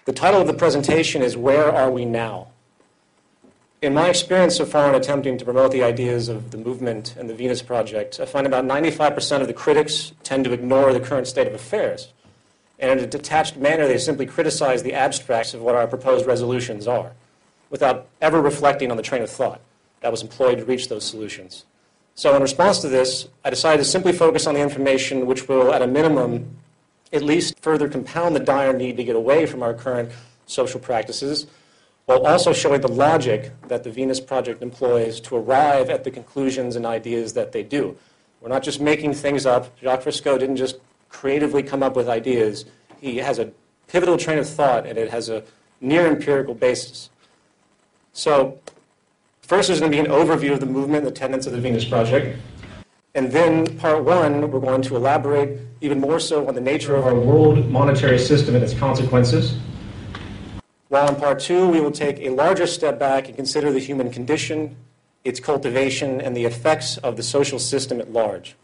The title of the presentation is Where Are We Now? In my experience so far in attempting to promote the ideas of the movement and the Venus Project, I find about 95% of the critics tend to ignore the current state of affairs. And in a detached manner, they simply criticize the abstracts of what our proposed resolutions are, without ever reflecting on the train of thought that was employed to reach those solutions. So in response to this, I decided to simply focus on the information which will, at a minimum, at least further compound the dire need to get away from our current social practices, while also showing the logic that the Venus Project employs to arrive at the conclusions and ideas that they do. We're not just making things up. Jacques Fresco didn't just creatively come up with ideas. He has a pivotal train of thought, and it has a near empirical basis. So first, there's going to be an overview of the movement and the tenets of the Venus Project. And then, part one, we're going to elaborate even more so on the nature of our world monetary system and its consequences. While in part two, we will take a larger step back and consider the human condition, its cultivation, and the effects of the social system at large.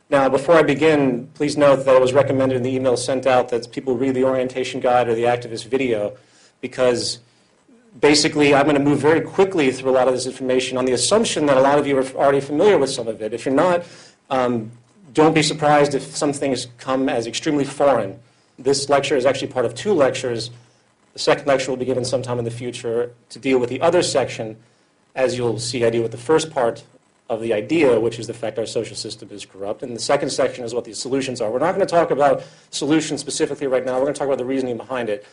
Now, before I begin, please note that it was recommended in the email sent out that people read the orientation guide or the activist video, because basically I'm going to move very quickly through a lot of this information on the assumption that a lot of you are already familiar with some of it. If you're not, don't be surprised if some things come as extremely foreign. This lecture is actually part of two lectures. The second lecture will be given sometime in the future to deal with the other section. As you'll see, I deal with the first part of the idea, which is the fact our social system is corrupt. And the second section is what the solutions are. We're not going to talk about solutions specifically right now. We're going to talk about the reasoning behind it.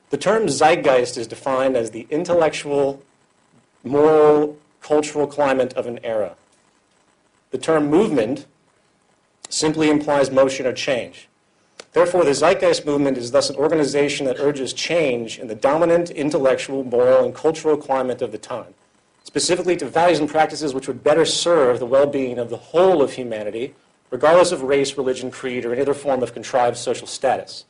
The term zeitgeist is defined as the intellectual, moral, cultural climate of an era. The term movement simply implies motion or change. Therefore, the zeitgeist movement is thus an organization that urges change in the dominant intellectual, moral, and cultural climate of the time, specifically to values and practices which would better serve the well-being of the whole of humanity, regardless of race, religion, creed, or any other form of contrived social status.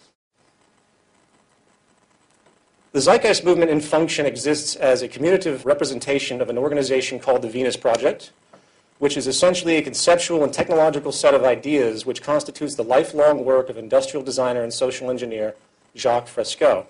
The zeitgeist movement in function exists as a commutative representation of an organization called the Venus Project, which is essentially a conceptual and technological set of ideas which constitutes the lifelong work of industrial designer and social engineer Jacques Fresco.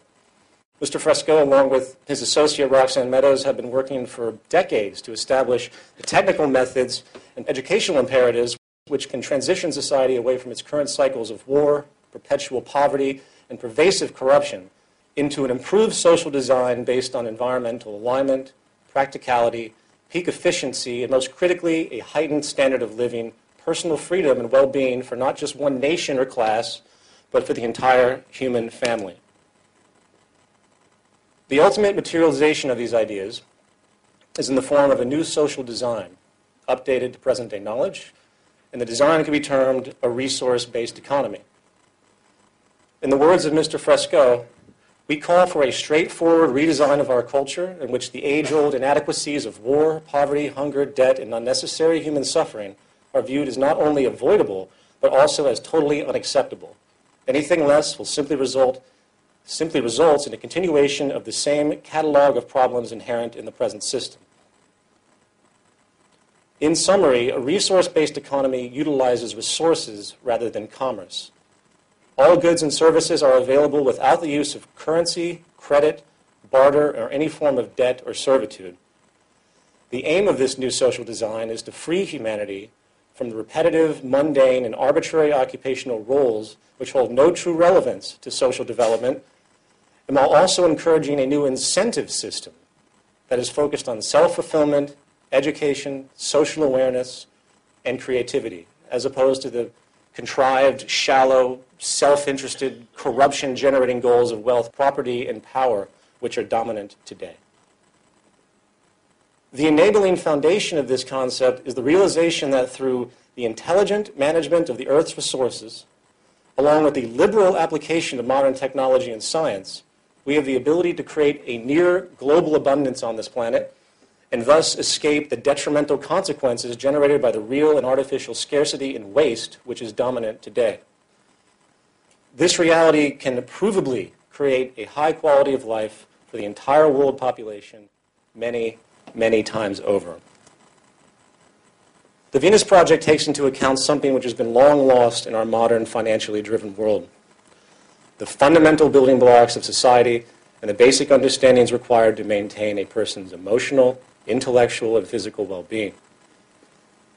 Mr. Fresco, along with his associate Roxanne Meadows, have been working for decades to establish the technical methods and educational imperatives which can transition society away from its current cycles of war, perpetual poverty, and pervasive corruption into an improved social design based on environmental alignment, practicality, peak efficiency, and most critically, a heightened standard of living, personal freedom, and well-being for not just one nation or class, but for the entire human family. The ultimate materialization of these ideas is in the form of a new social design, updated to present-day knowledge, and the design can be termed a resource-based economy. In the words of Mr. Fresco, we call for a straightforward redesign of our culture in which the age-old inadequacies of war, poverty, hunger, debt, and unnecessary human suffering are viewed as not only avoidable, but also as totally unacceptable. Anything less will simply results in a continuation of the same catalog of problems inherent in the present system. In summary, a resource-based economy utilizes resources rather than commerce. All goods and services are available without the use of currency, credit, barter, or any form of debt or servitude. The aim of this new social design is to free humanity from the repetitive, mundane, and arbitrary occupational roles which hold no true relevance to social development, and while also encouraging a new incentive system that is focused on self-fulfillment, education, social awareness, and creativity, as opposed to the contrived, shallow, self-interested, corruption-generating goals of wealth, property, and power, which are dominant today. The enabling foundation of this concept is the realization that through the intelligent management of the Earth's resources, along with the liberal application of modern technology and science, we have the ability to create a near global abundance on this planet and thus escape the detrimental consequences generated by the real and artificial scarcity and waste which is dominant today. This reality can provably create a high quality of life for the entire world population many, many times over. The Venus Project takes into account something which has been long lost in our modern financially driven world. the fundamental building blocks of society, and the basic understandings required to maintain a person's emotional, intellectual, and physical well-being.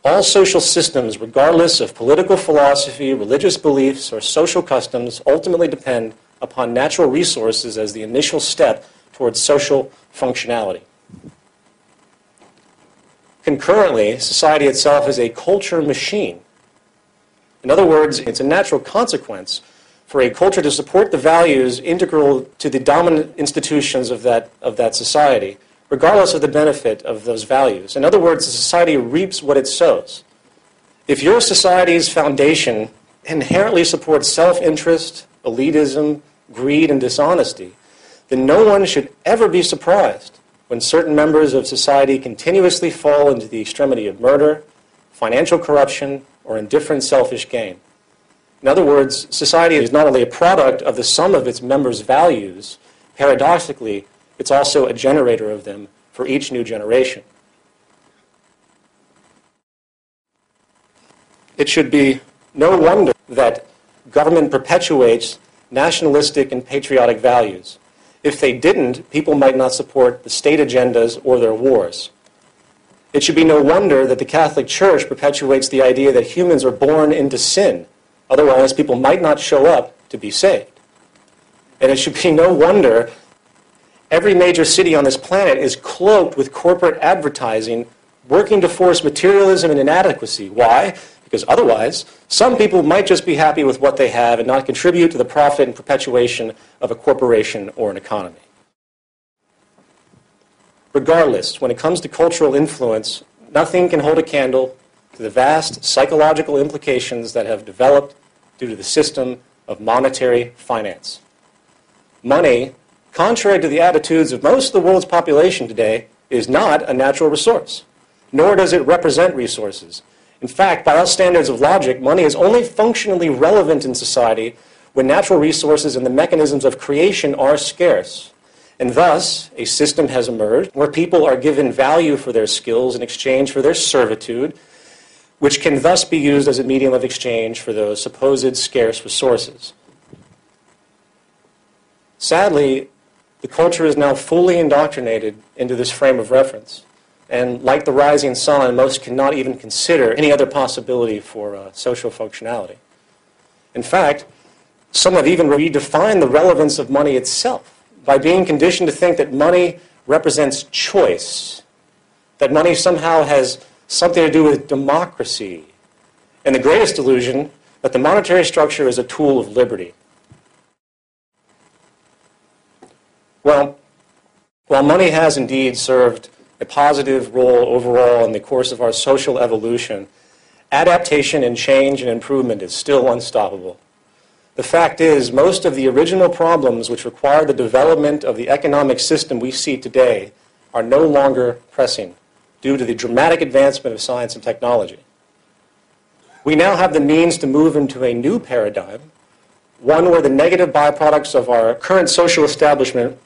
All social systems, regardless of political philosophy, religious beliefs, or social customs, ultimately depend upon natural resources as the initial step towards social functionality. Concurrently, society itself is a culture machine. In other words, it's a natural consequence for a culture to support the values integral to the dominant institutions of that society, regardless of the benefit of those values. In other words, the society reaps what it sows. If your society's foundation inherently supports self-interest, elitism, greed, and dishonesty, then no one should ever be surprised when certain members of society continuously fall into the extremity of murder, financial corruption, or indifferent selfish gain. In other words, society is not only a product of the sum of its members' values, paradoxically, it's also a generator of them for each new generation. It should be no wonder that government perpetuates nationalistic and patriotic values. If they didn't, people might not support the state agendas or their wars. It should be no wonder that the Catholic Church perpetuates the idea that humans are born into sin. Otherwise, people might not show up to be saved. And it should be no wonder every major city on this planet is cloaked with corporate advertising working to force materialism and inadequacy. Why? Because otherwise, some people might just be happy with what they have and not contribute to the profit and perpetuation of a corporation or an economy. Regardless, when it comes to cultural influence, nothing can hold a candle to the vast psychological implications that have developed due to the system of monetary finance. Money, contrary to the attitudes of most of the world's population today, is not a natural resource, nor does it represent resources. In fact, by all standards of logic, money is only functionally relevant in society when natural resources and the mechanisms of creation are scarce. And thus, a system has emerged where people are given value for their skills in exchange for their servitude, which can thus be used as a medium of exchange for those supposed scarce resources. Sadly, the culture is now fully indoctrinated into this frame of reference. And like the rising sun, most cannot even consider any other possibility for social functionality. In fact, some have even redefined the relevance of money itself by being conditioned to think that money represents choice, that money somehow has something to do with democracy, and the greatest illusion that the monetary structure is a tool of liberty. Well, while money has indeed served a positive role overall in the course of our social evolution, adaptation and change and improvement is still unstoppable. The fact is, most of the original problems which require the development of the economic system we see today are no longer pressing due to the dramatic advancement of science and technology. We now have the means to move into a new paradigm, one where the negative byproducts of our current social establishment,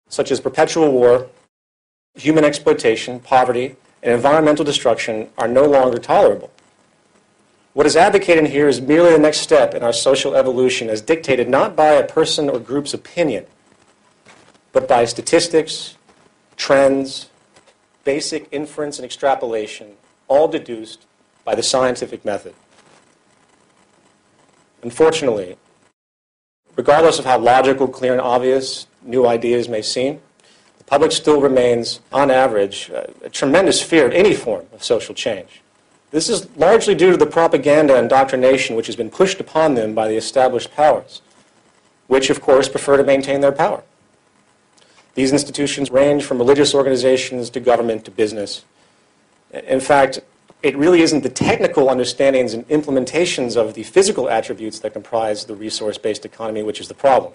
such as perpetual war, human exploitation, poverty, and environmental destruction, are no longer tolerable. What is advocated here is merely the next step in our social evolution as dictated not by a person or group's opinion, but by statistics, trends, basic inference and extrapolation, all deduced by the scientific method. Unfortunately, regardless of how logical, clear, and obvious new ideas may seem, the public still remains, on average, a tremendous fear of any form of social change. This is largely due to the propaganda and indoctrination which has been pushed upon them by the established powers, which, of course, prefer to maintain their power. These institutions range from religious organizations to government to business. In fact, it really isn't the technical understandings and implementations of the physical attributes that comprise the resource-based economy which is the problem.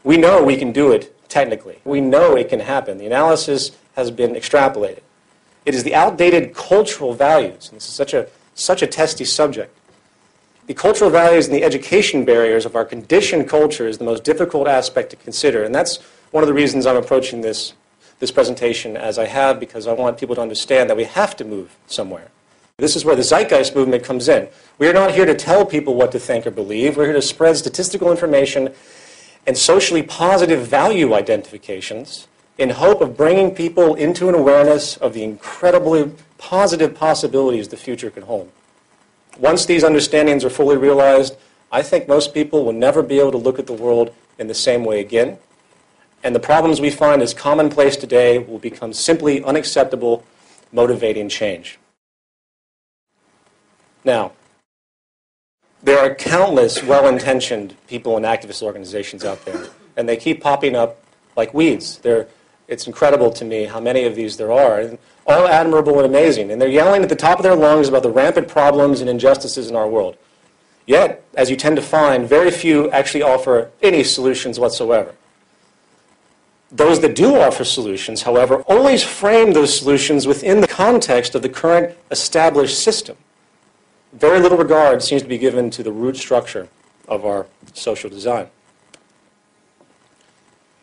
We know we can do it technically. We know it can happen. The analysis has been extrapolated. It is the outdated cultural values, and this is such a testy subject. The cultural values and the education barriers of our conditioned culture is the most difficult aspect to consider, and that's one of the reasons I'm approaching this presentation as I have, because I want people to understand that we have to move somewhere. This is where the zeitgeist movement comes in. We are not here to tell people what to think or believe. We're here to spread statistical information and socially positive value identifications in hope of bringing people into an awareness of the incredibly positive possibilities the future can hold. Once these understandings are fully realized, I think most people will never be able to look at the world in the same way again, and the problems we find as commonplace today will become simply unacceptable, motivating change. Now, there are countless well-intentioned people and activist organizations out there, and they keep popping up like weeds. It's incredible to me how many of these there are, and all admirable and amazing, and they're yelling at the top of their lungs about the rampant problems and injustices in our world. Yet, as you tend to find, very few actually offer any solutions whatsoever. Those that do offer solutions, however, always frame those solutions within the context of the current established system. Very little regard seems to be given to the root structure of our social design.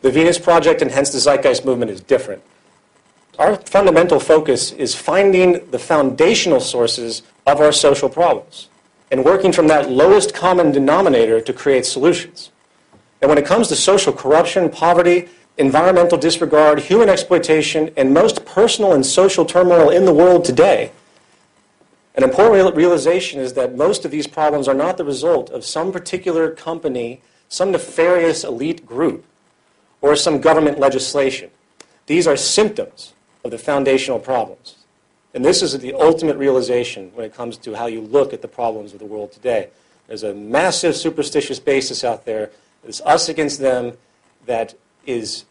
The Venus Project and hence the Zeitgeist movement is different. Our fundamental focus is finding the foundational sources of our social problems and working from that lowest common denominator to create solutions. And when it comes to social corruption, poverty, environmental disregard, human exploitation, and most personal and social turmoil in the world today, an important realization is that most of these problems are not the result of some particular company, some nefarious elite group, or some government legislation. These are symptoms of the foundational problems. And this is the ultimate realization when it comes to how you look at the problems of the world today. There's a massive superstitious basis out there. It's us against them that is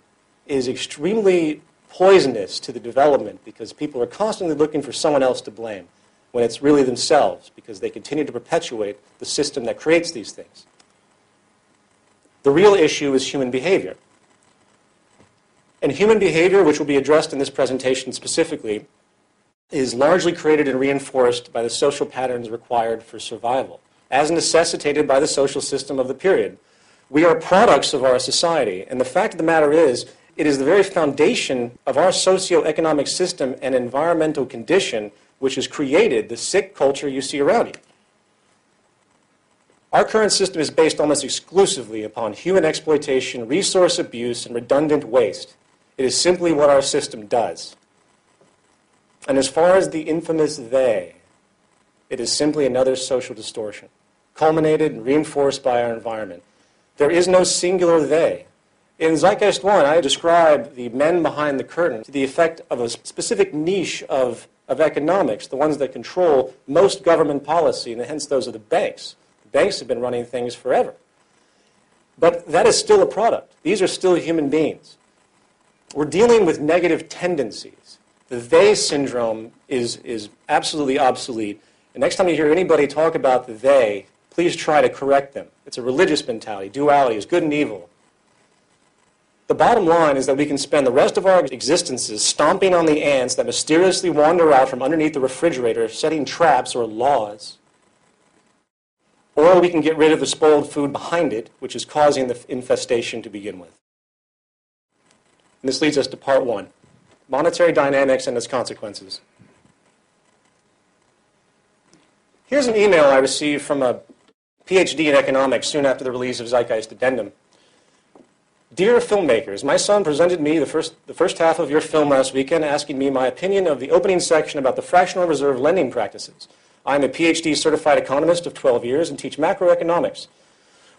extremely poisonous to the development because people are constantly looking for someone else to blame when it's really themselves because they continue to perpetuate the system that creates these things. The real issue is human behavior. And human behavior, which will be addressed in this presentation specifically, is largely created and reinforced by the social patterns required for survival, as necessitated by the social system of the period. We are products of our society, and the fact of the matter is, it is the very foundation of our socioeconomic system and environmental condition which has created the sick culture you see around you. Our current system is based almost exclusively upon human exploitation, resource abuse, and redundant waste. It is simply what our system does. And as far as the infamous they, it is simply another social distortion, culminated and reinforced by our environment. There is no singular they. In Zeitgeist 1, I describe the men behind the curtain to the effect of a specific niche of economics, the ones that control most government policy, and hence those are the banks. The banks have been running things forever. But that is still a product. These are still human beings. We're dealing with negative tendencies. The they syndrome is absolutely obsolete. And next time you hear anybody talk about the they, please try to correct them. It's a religious mentality. Duality is good and evil. The bottom line is that we can spend the rest of our existences stomping on the ants that mysteriously wander out from underneath the refrigerator, setting traps or laws. Or we can get rid of the spoiled food behind it, which is causing the infestation to begin with. And this leads us to part one, monetary dynamics and its consequences. Here's an email I received from a PhD in economics soon after the release of Zeitgeist Addendum. Dear filmmakers, my son presented me the first half of your film last weekend asking me my opinion of the opening section about the fractional reserve lending practices. I am a PhD certified economist of 12 years and teach macroeconomics.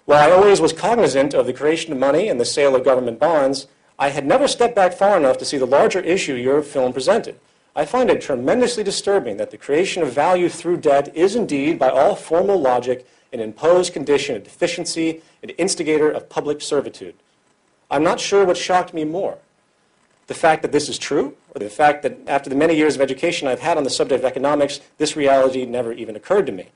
While I always was cognizant of the creation of money and the sale of government bonds, I had never stepped back far enough to see the larger issue your film presented. I find it tremendously disturbing that the creation of value through debt is indeed, by all formal logic, an imposed condition of deficiency, an instigator of public servitude. I'm not sure what shocked me more, the fact that this is true, or the fact that after the many years of education I've had on the subject of economics, this reality never even occurred to me.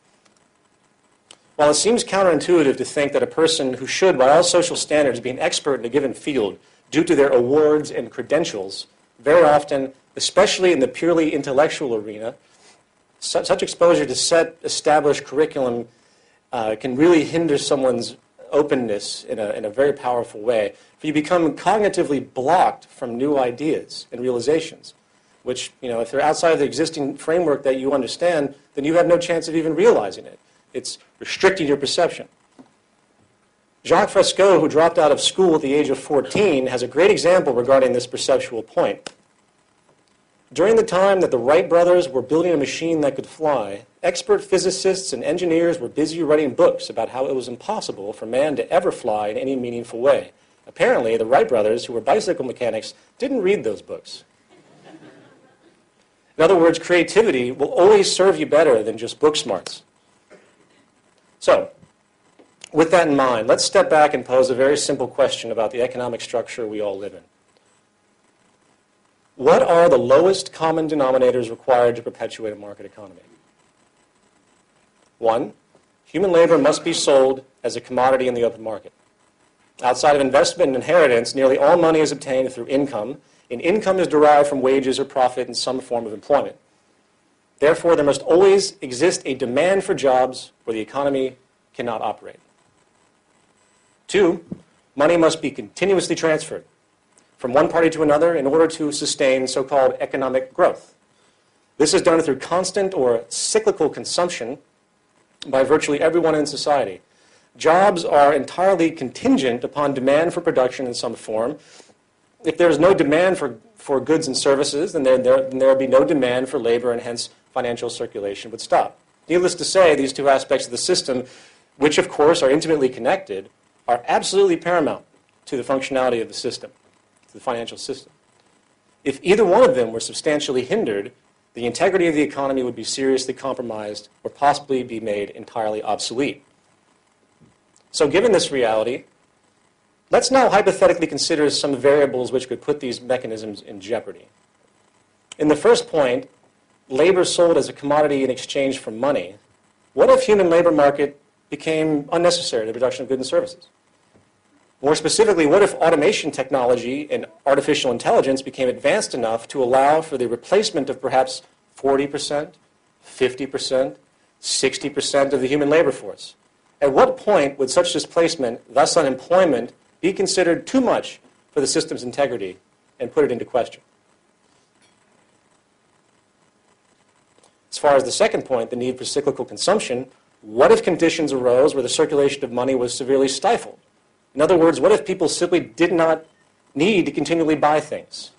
While it seems counterintuitive to think that a person who should, by all social standards, be an expert in a given field due to their awards and credentials, very often, especially in the purely intellectual arena, such exposure to set established curriculum can really hinder someone's openness in a very powerful way. For you become cognitively blocked from new ideas and realizations. which, if they're outside of the existing framework that you understand, then you have no chance of even realizing it. It's restricting your perception. Jacques Fresco, who dropped out of school at the age of 14, has a great example regarding this perceptual point. During the time that the Wright brothers were building a machine that could fly, expert physicists and engineers were busy writing books about how it was impossible for man to ever fly in any meaningful way. Apparently, the Wright brothers, who were bicycle mechanics, didn't read those books. In other words, creativity will always serve you better than just book smarts. So, with that in mind, let's step back and pose a very simple question about the economic structure we all live in. What are the lowest common denominators required to perpetuate a market economy? 1, human labor must be sold as a commodity in the open market. Outside of investment and inheritance, nearly all money is obtained through income, and income is derived from wages or profit in some form of employment. Therefore, there must always exist a demand for jobs where the economy cannot operate. 2, money must be continuously transferred from one party to another in order to sustain so-called economic growth. This is done through constant or cyclical consumption by virtually everyone in society. Jobs are entirely contingent upon demand for production in some form. If there is no demand for goods and services, then there will be no demand for labor, and hence financial circulation would stop. Needless to say, these two aspects of the system, which of course are intimately connected, are absolutely paramount to the functionality of the system, to the financial system. If either one of them were substantially hindered, the integrity of the economy would be seriously compromised or possibly be made entirely obsolete. So given this reality, let's now hypothetically consider some variables which could put these mechanisms in jeopardy. In the first point, labor sold as a commodity in exchange for money. What if human labor market became unnecessary in the production of goods and services? More specifically, what if automation technology and artificial intelligence became advanced enough to allow for the replacement of perhaps 40%, 50%, 60% of the human labor force? At what point would such displacement, thus unemployment, be considered too much for the system's integrity and put it into question? As far as the second point, the need for cyclical consumption, what if conditions arose where the circulation of money was severely stifled? In other words, what if people simply did not need to continually buy things?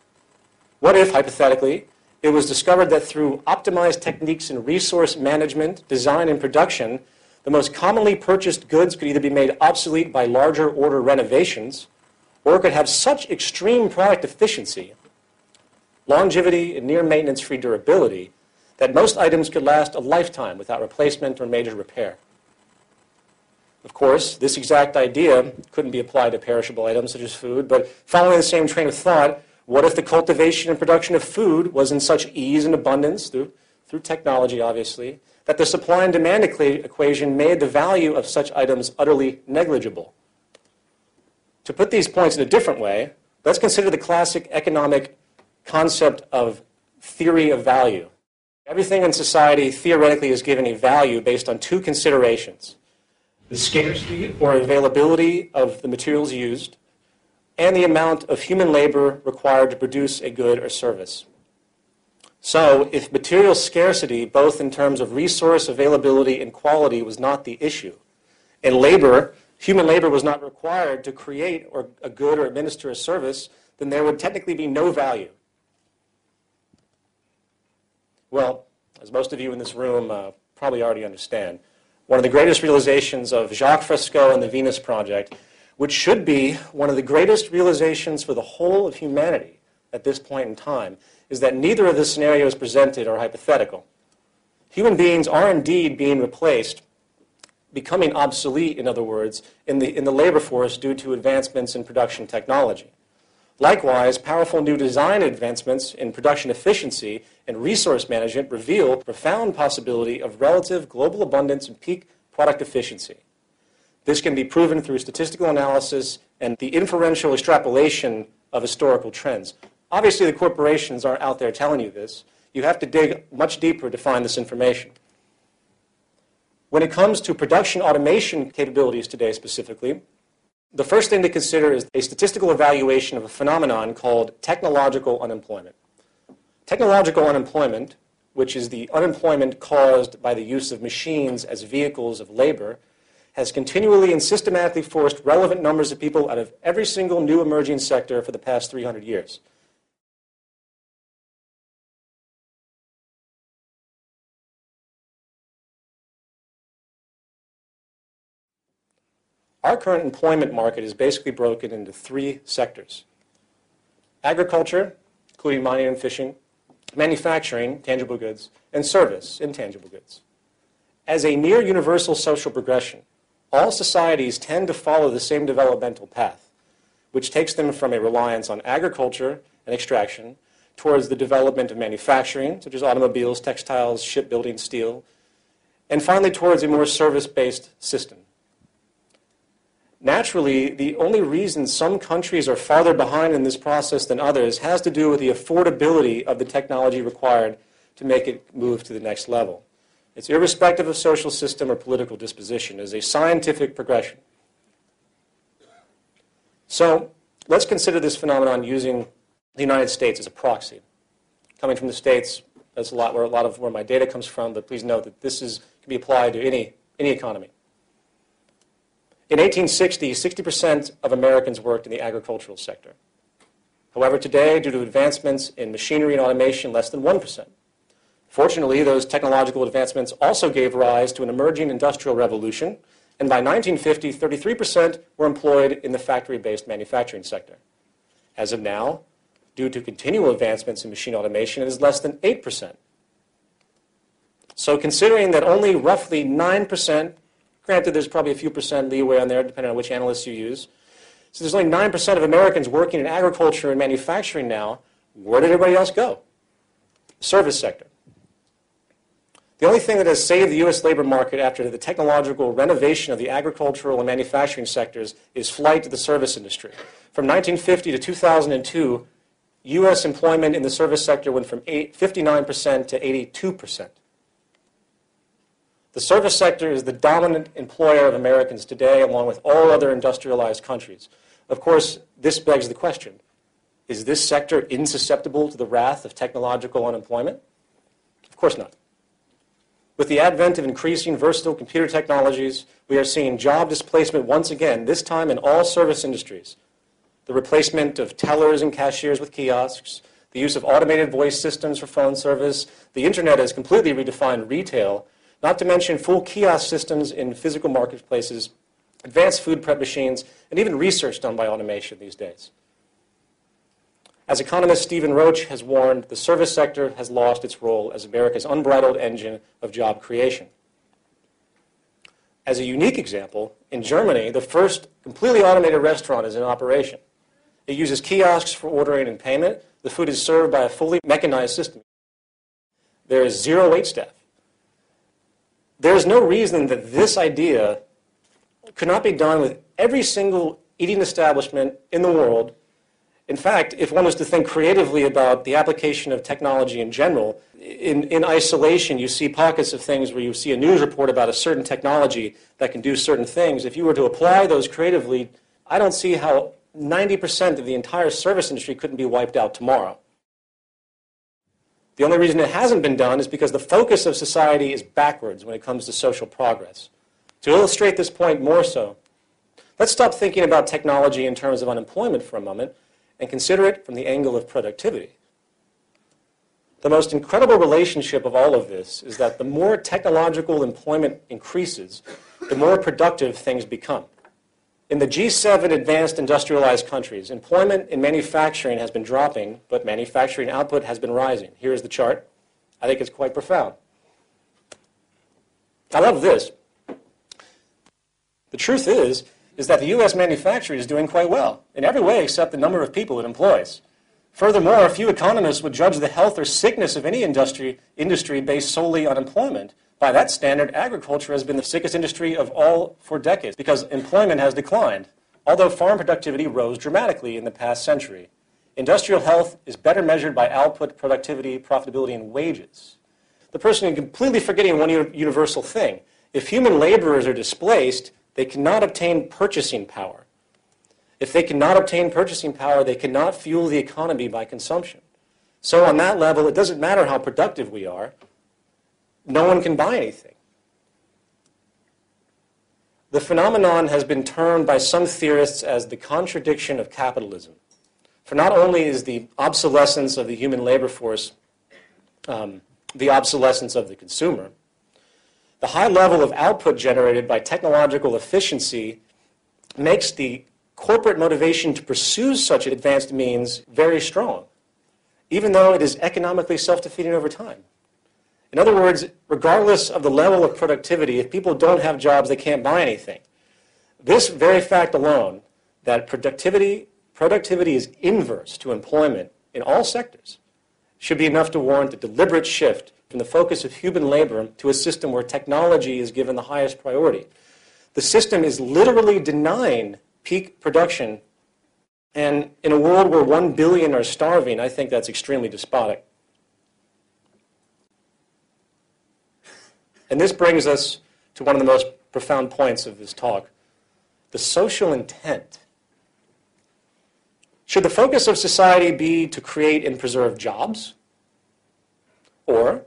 What if, hypothetically, it was discovered that through optimized techniques in resource management, design, and production, the most commonly purchased goods could either be made obsolete by larger order renovations, or could have such extreme product efficiency, longevity, and near maintenance-free durability that most items could last a lifetime without replacement or major repair. Of course, this exact idea couldn't be applied to perishable items such as food, but following the same train of thought, what if the cultivation and production of food was in such ease and abundance, through technology obviously, that the supply and demand equation made the value of such items utterly negligible? To put these points in a different way, let's consider the classic economic concept of theory of value. Everything in society theoretically is given a value based on two considerations: the scarcity or availability of the materials used, and the amount of human labor required to produce a good or service. So, if material scarcity, both in terms of resource availability and quality, was not the issue, and human labor was not required to create a good or administer a service, then there would technically be no value. Well, as most of you in this room probably already understand, one of the greatest realizations of Jacques Fresco and the Venus Project, which should be one of the greatest realizations for the whole of humanity at this point in time, is that neither of the scenarios presented are hypothetical. Human beings are indeed being replaced, becoming obsolete, in other words, in the labor force due to advancements in production technology. Likewise, powerful new design advancements in production efficiency and resource management reveal profound possibility of relative global abundance and peak product efficiency. This can be proven through statistical analysis and the inferential extrapolation of historical trends. Obviously, the corporations aren't out there telling you this. You have to dig much deeper to find this information. When it comes to production automation capabilities today specifically, the first thing to consider is a statistical evaluation of a phenomenon called technological unemployment. Technological unemployment, which is the unemployment caused by the use of machines as vehicles of labor, has continually and systematically forced relevant numbers of people out of every single new emerging sector for the past 300 years. Our current employment market is basically broken into three sectors: agriculture, including mining and fishing, manufacturing, tangible goods, and service, intangible goods. As a near universal social progression, all societies tend to follow the same developmental path, which takes them from a reliance on agriculture and extraction towards the development of manufacturing, such as automobiles, textiles, shipbuilding, steel, and finally towards a more service-based system. Naturally, the only reason some countries are farther behind in this process than others has to do with the affordability of the technology required to make it move to the next level. It's irrespective of social system or political disposition. It is a scientific progression. So let's consider this phenomenon using the United States as a proxy. Coming from the States, that's a lot where my data comes from, but please note that this can be applied to any economy. In 1860, 60% of Americans worked in the agricultural sector. However, today, due to advancements in machinery and automation, less than 1%. Fortunately, those technological advancements also gave rise to an emerging industrial revolution, and by 1950, 33% were employed in the factory-based manufacturing sector. As of now, due to continual advancements in machine automation, it is less than 8%. So considering that only roughly 9%, granted there's probably a few percent leeway on there depending on which analysts you use, so there's only 9% of Americans working in agriculture and manufacturing now, where did everybody else go? Service sector. The only thing that has saved the U.S. labor market after the technological renovation of the agricultural and manufacturing sectors is flight to the service industry. From 1950 to 2002, U.S. employment in the service sector went from 59% to 82%. The service sector is the dominant employer of Americans today, along with all other industrialized countries. Of course, this begs the question, is this sector insusceptible to the wrath of technological unemployment? Of course not. With the advent of increasing versatile computer technologies, we are seeing job displacement once again, this time in all service industries. The replacement of tellers and cashiers with kiosks, the use of automated voice systems for phone service, the internet has completely redefined retail, not to mention full kiosk systems in physical marketplaces, advanced food prep machines, and even research done by automation these days. As economist Stephen Roach has warned, the service sector has lost its role as America's unbridled engine of job creation. As a unique example, in Germany, the first completely automated restaurant is in operation. It uses kiosks for ordering and payment. The food is served by a fully mechanized system. There is zero wait staff. There is no reason that this idea could not be done with every single eating establishment in the world. In fact, if one was to think creatively about the application of technology in general, in isolation you see pockets of things where you see a news report about a certain technology that can do certain things. If you were to apply those creatively, I don't see how 90% of the entire service industry couldn't be wiped out tomorrow. The only reason it hasn't been done is because the focus of society is backwards when it comes to social progress. To illustrate this point more so, let's stop thinking about technology in terms of unemployment for a moment and consider it from the angle of productivity. The most incredible relationship of all of this is that the more technological employment increases, the more productive things become. In the G7 advanced industrialized countries, employment in manufacturing has been dropping, but manufacturing output has been rising. Here's the chart. I think it's quite profound. I love this. The truth is that the U.S. manufacturing is doing quite well, in every way except the number of people it employs. Furthermore, few economists would judge the health or sickness of any industry based solely on employment. By that standard, agriculture has been the sickest industry of all for decades because employment has declined, although farm productivity rose dramatically in the past century. Industrial health is better measured by output, productivity, profitability, and wages. The person is completely forgetting one universal thing. If human laborers are displaced, they cannot obtain purchasing power. If they cannot obtain purchasing power, they cannot fuel the economy by consumption. So on that level, it doesn't matter how productive we are. No one can buy anything. The phenomenon has been termed by some theorists as the contradiction of capitalism. For not only is the obsolescence of the human labor force the obsolescence of the consumer, the high level of output generated by technological efficiency makes the corporate motivation to pursue such advanced means very strong, even though it is economically self-defeating over time. In other words, regardless of the level of productivity, if people don't have jobs, they can't buy anything. This very fact alone, that productivity is inverse to employment in all sectors, should be enough to warrant a deliberate shift from the focus of human labor to a system where technology is given the highest priority. The system is literally denying peak production, and in a world where 1 billion are starving, I think that's extremely despotic. And this brings us to one of the most profound points of this talk, the social intent. Should the focus of society be to create and preserve jobs? Or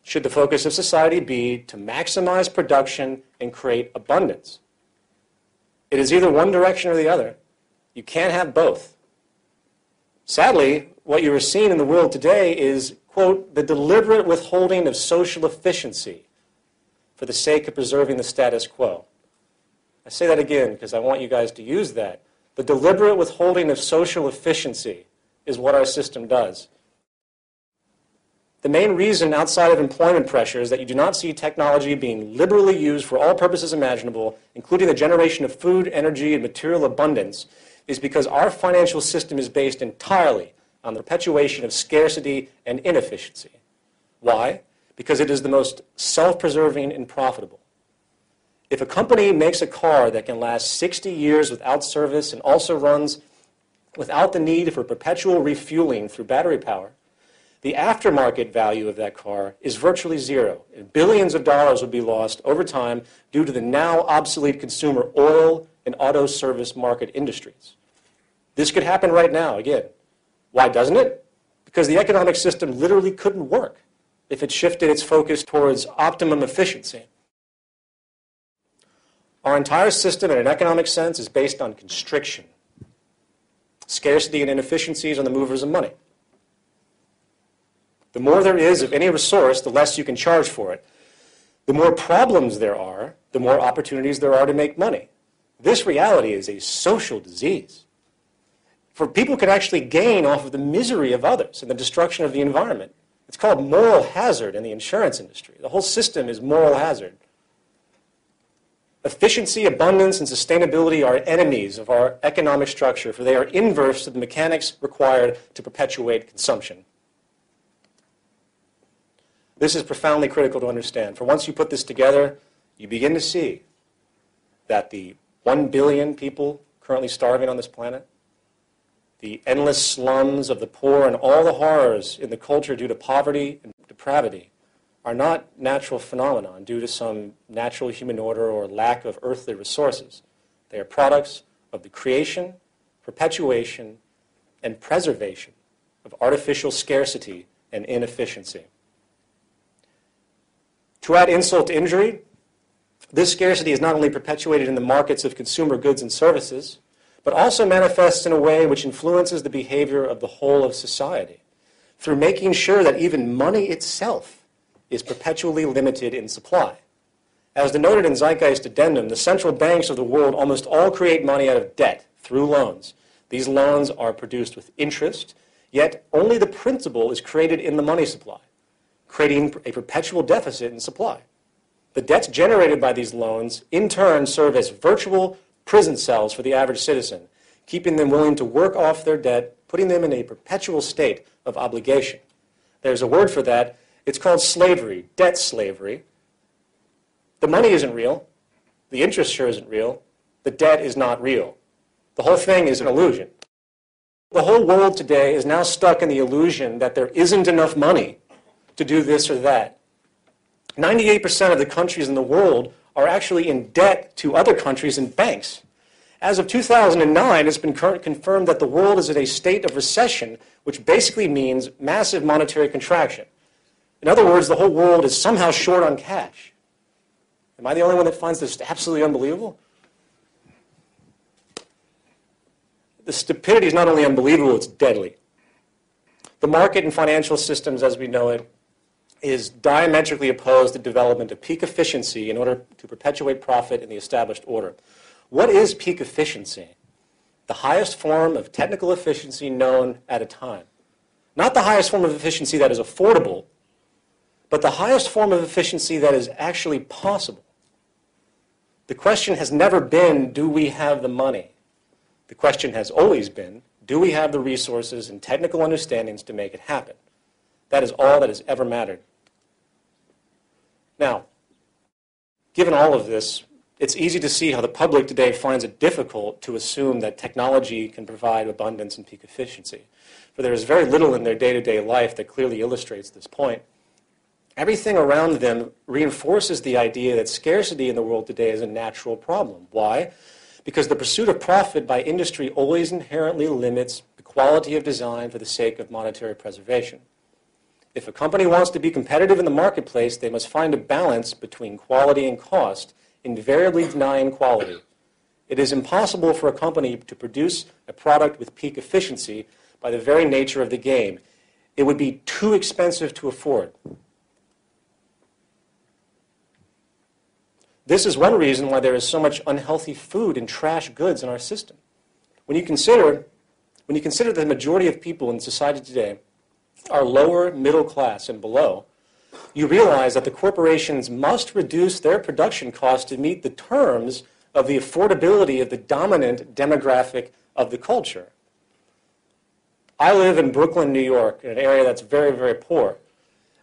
should the focus of society be to maximize production and create abundance? It is either one direction or the other. You can't have both. Sadly, what you are seeing in the world today is, quote, the deliberate withholding of social efficiency for the sake of preserving the status quo. I say that again because I want you guys to use that. The deliberate withholding of social efficiency is what our system does. The main reason outside of employment pressure is that you do not see technology being liberally used for all purposes imaginable, including the generation of food, energy, and material abundance, is because our financial system is based entirely on the perpetuation of scarcity and inefficiency. Why? Because it is the most self-preserving and profitable. If a company makes a car that can last 60 years without service and also runs without the need for perpetual refueling through battery power, the aftermarket value of that car is virtually zero, and billions of dollars would be lost over time due to the now obsolete consumer oil and auto service market industries. This could happen right now, again. Why doesn't it? Because the economic system literally couldn't work if it shifted its focus towards optimum efficiency. Our entire system, in an economic sense, is based on constriction. Scarcity and inefficiencies are the movers of money. The more there is of any resource, the less you can charge for it. The more problems there are, the more opportunities there are to make money. This reality is a social disease. For people can actually gain off of the misery of others and the destruction of the environment. It's called moral hazard in the insurance industry. The whole system is moral hazard. Efficiency, abundance, and sustainability are enemies of our economic structure, for they are inverse to the mechanics required to perpetuate consumption. This is profoundly critical to understand. For once you put this together, you begin to see that the 1 billion people currently starving on this planet, the endless slums of the poor, and all the horrors in the culture due to poverty and depravity are not natural phenomena due to some natural human order or lack of earthly resources. They are products of the creation, perpetuation, and preservation of artificial scarcity and inefficiency. To add insult to injury, this scarcity is not only perpetuated in the markets of consumer goods and services, but also manifests in a way which influences the behavior of the whole of society, through making sure that even money itself is perpetually limited in supply. As denoted in Zeitgeist Addendum, the central banks of the world almost all create money out of debt through loans. These loans are produced with interest, yet only the principal is created in the money supply, creating a perpetual deficit in supply. The debts generated by these loans, in turn, serve as virtual prison cells for the average citizen, keeping them willing to work off their debt, putting them in a perpetual state of obligation. There's a word for that. It's called slavery, debt slavery. The money isn't real. The interest sure isn't real. The debt is not real. The whole thing is an illusion. The whole world today is now stuck in the illusion that there isn't enough money to do this or that. 98% of the countries in the world are actually in debt to other countries and banks. As of 2009, it's been confirmed that the world is in a state of recession, which basically means massive monetary contraction. In other words, the whole world is somehow short on cash. Am I the only one that finds this absolutely unbelievable? The stupidity is not only unbelievable, it's deadly. The market and financial systems as we know it is diametrically opposed to development of peak efficiency in order to perpetuate profit in the established order. What is peak efficiency? The highest form of technical efficiency known at a time. Not the highest form of efficiency that is affordable, but the highest form of efficiency that is actually possible. The question has never been, do we have the money? The question has always been, do we have the resources and technical understandings to make it happen? That is all that has ever mattered. Now, given all of this, it's easy to see how the public today finds it difficult to assume that technology can provide abundance and peak efficiency. For there is very little in their day-to-day life that clearly illustrates this point. Everything around them reinforces the idea that scarcity in the world today is a natural problem. Why? Because the pursuit of profit by industry always inherently limits the quality of design for the sake of monetary preservation. If a company wants to be competitive in the marketplace, they must find a balance between quality and cost, invariably denying quality. It is impossible for a company to produce a product with peak efficiency by the very nature of the game. It would be too expensive to afford. This is one reason why there is so much unhealthy food and trash goods in our system. When you consider the majority of people in society today are lower middle class and below, you realize that the corporations must reduce their production costs to meet the terms of the affordability of the dominant demographic of the culture. I live in Brooklyn, New York, in an area that's very, very poor.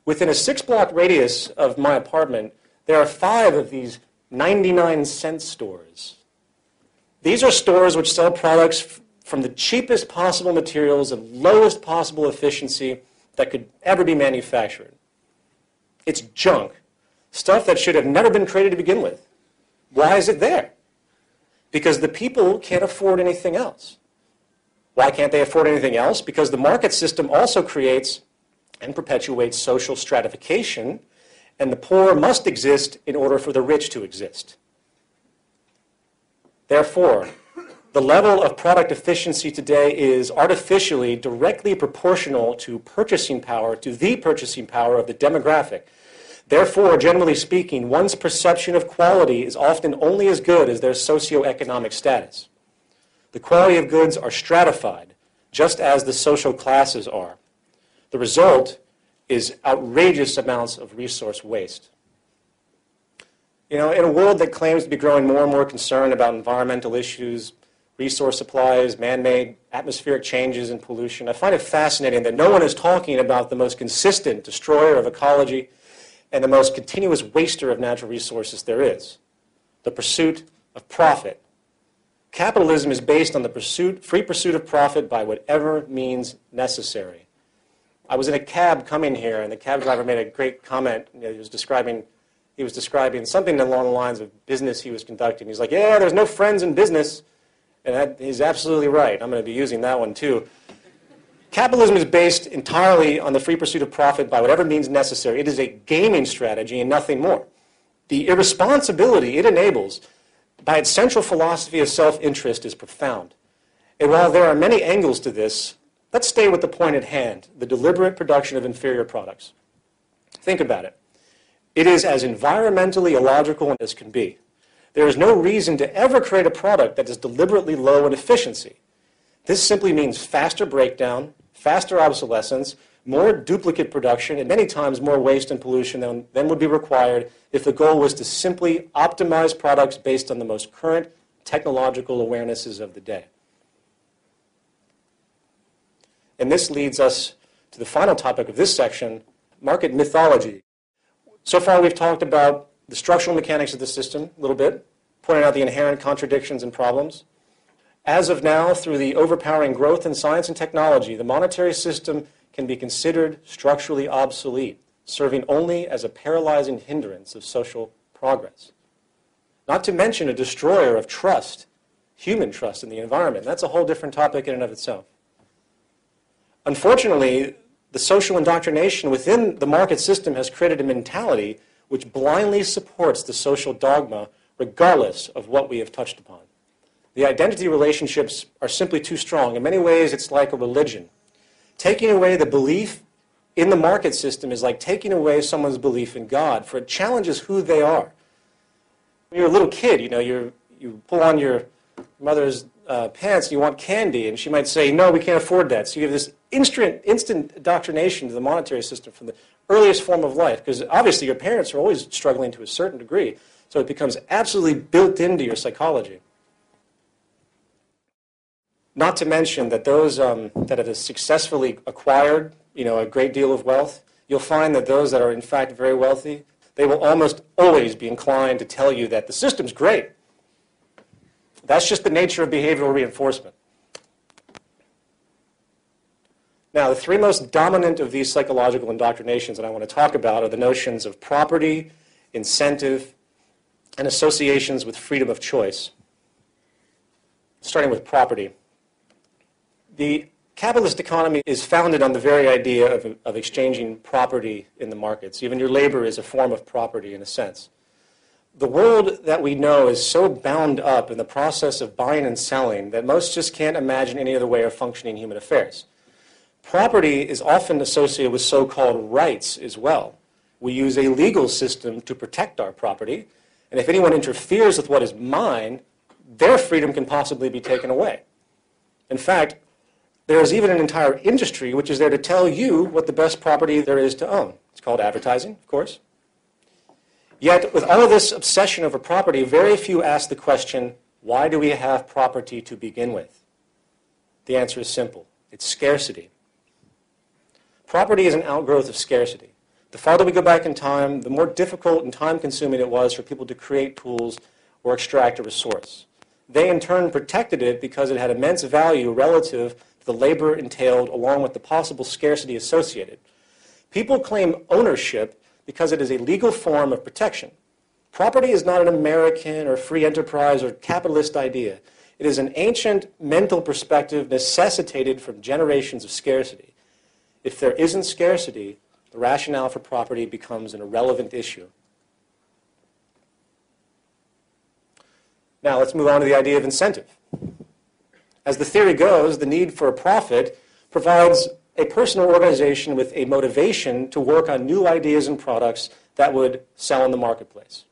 Within a 6-block radius of my apartment, there are 5 of these 99-cent stores. These are stores which sell products from the cheapest possible materials and lowest possible efficiency that could ever be manufactured. It's junk, stuff that should have never been created to begin with. Why is it there? Because the people can't afford anything else. Why can't they afford anything else? Because the market system also creates and perpetuates social stratification, and the poor must exist in order for the rich to exist. Therefore, the level of product efficiency today is artificially directly proportional to the purchasing power of the demographic. Therefore, generally speaking, one's perception of quality is often only as good as their socioeconomic status. The quality of goods are stratified, just as the social classes are. The result is outrageous amounts of resource waste. In a world that claims to be growing more and more concerned about environmental issues, resource supplies, man-made atmospheric changes and pollution, I find it fascinating that no one is talking about the most consistent destroyer of ecology and the most continuous waster of natural resources there is, the pursuit of profit. Capitalism is based on the free pursuit of profit by whatever means necessary. I was in a cab coming here, and the cab driver made a great comment. He was describing something along the lines of business he was conducting. He's like, yeah, there's no friends in business. And he's absolutely right. I'm going to be using that one too. Capitalism is based entirely on the free pursuit of profit by whatever means necessary. It is a gaming strategy and nothing more. The irresponsibility it enables by its central philosophy of self-interest is profound. And while there are many angles to this, let's stay with the point at hand, the deliberate production of inferior products. Think about it. It is as environmentally illogical as can be. There is no reason to ever create a product that is deliberately low in efficiency. This simply means faster breakdown, faster obsolescence, more duplicate production, and many times more waste and pollution than would be required if the goal was to simply optimize products based on the most current technological awarenesses of the day. And this leads us to the final topic of this section, market mythology. So far we've talked about the structural mechanics of the system a little bit, pointing out the inherent contradictions and problems. As of now, through the overpowering growth in science and technology, the monetary system can be considered structurally obsolete, serving only as a paralyzing hindrance of social progress. Not to mention a destroyer of trust human trust in the environment. That's a whole different topic in and of itself. Unfortunately, the social indoctrination within the market system has created a mentality which blindly supports the social dogma regardless of what we have touched upon. The identity relationships are simply too strong. In many ways, it's like a religion. Taking away the belief in the market system is like taking away someone's belief in God, for it challenges who they are. When you're a little kid, you pull on your mother's pants and you want candy, and she might say, no, we can't afford that. So you have this instant indoctrination to the monetary system from the earliest form of life, because obviously your parents are always struggling to a certain degree, so it becomes absolutely built into your psychology. Not to mention that those that have successfully acquired a great deal of wealth, you'll find that those that are in fact very wealthy, they will almost always be inclined to tell you that the system's great. That's just the nature of behavioral reinforcement. Now, the three most dominant of these psychological indoctrinations that I want to talk about are the notions of property, incentive, and associations with freedom of choice. Starting with property. The capitalist economy is founded on the very idea of exchanging property in the markets. Even your labor is a form of property in a sense. The world that we know is so bound up in the process of buying and selling that most just can't imagine any other way of functioning human affairs. Property is often associated with so-called rights as well. We use a legal system to protect our property, and if anyone interferes with what is mine, their freedom can possibly be taken away. In fact, there is even an entire industry which is there to tell you what the best property there is to own. It's called advertising, of course. Yet, with all of this obsession over property, very few ask the question, why do we have property to begin with? The answer is simple. It's scarcity. Property is an outgrowth of scarcity. The farther we go back in time, the more difficult and time-consuming it was for people to create tools or extract a resource. They, in turn, protected it because it had immense value relative to the labor entailed along with the possible scarcity associated. People claim ownership because it is a legal form of protection. Property is not an American or free enterprise or capitalist idea. It is an ancient mental perspective necessitated from generations of scarcity. If there isn't scarcity, the rationale for property becomes an irrelevant issue. Now let's move on to the idea of incentive. As the theory goes, the need for a profit provides a personal organization with a motivation to work on new ideas and products that would sell in the marketplace.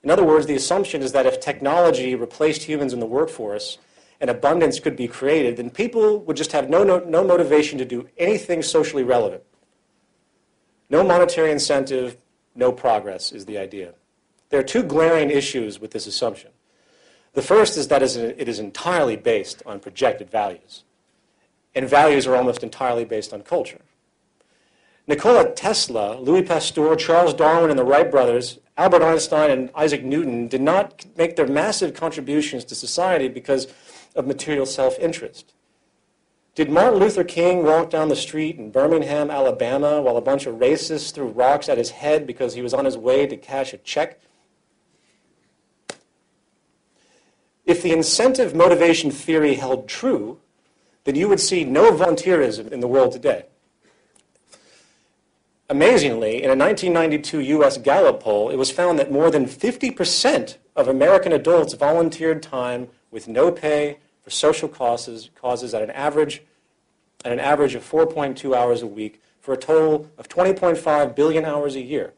In other words, the assumption is that if technology replaced humans in the workforce and abundance could be created, then people would just have no motivation to do anything socially relevant. No monetary incentive, no progress is the idea. There are two glaring issues with this assumption. The first is that it is entirely based on projected values. And values are almost entirely based on culture. Nikola Tesla, Louis Pasteur, Charles Darwin, and the Wright brothers, Albert Einstein and Isaac Newton did not make their massive contributions to society because of material self-interest. Did Martin Luther King walk down the street in Birmingham, Alabama, while a bunch of racists threw rocks at his head because he was on his way to cash a check? If the incentive motivation theory held true, then you would see no volunteerism in the world today. Amazingly, in a 1992 U.S. Gallup poll, it was found that more than 50% of American adults volunteered time with no pay for social causes at an average of 4.2 hours a week for a total of 20.5 billion hours a year.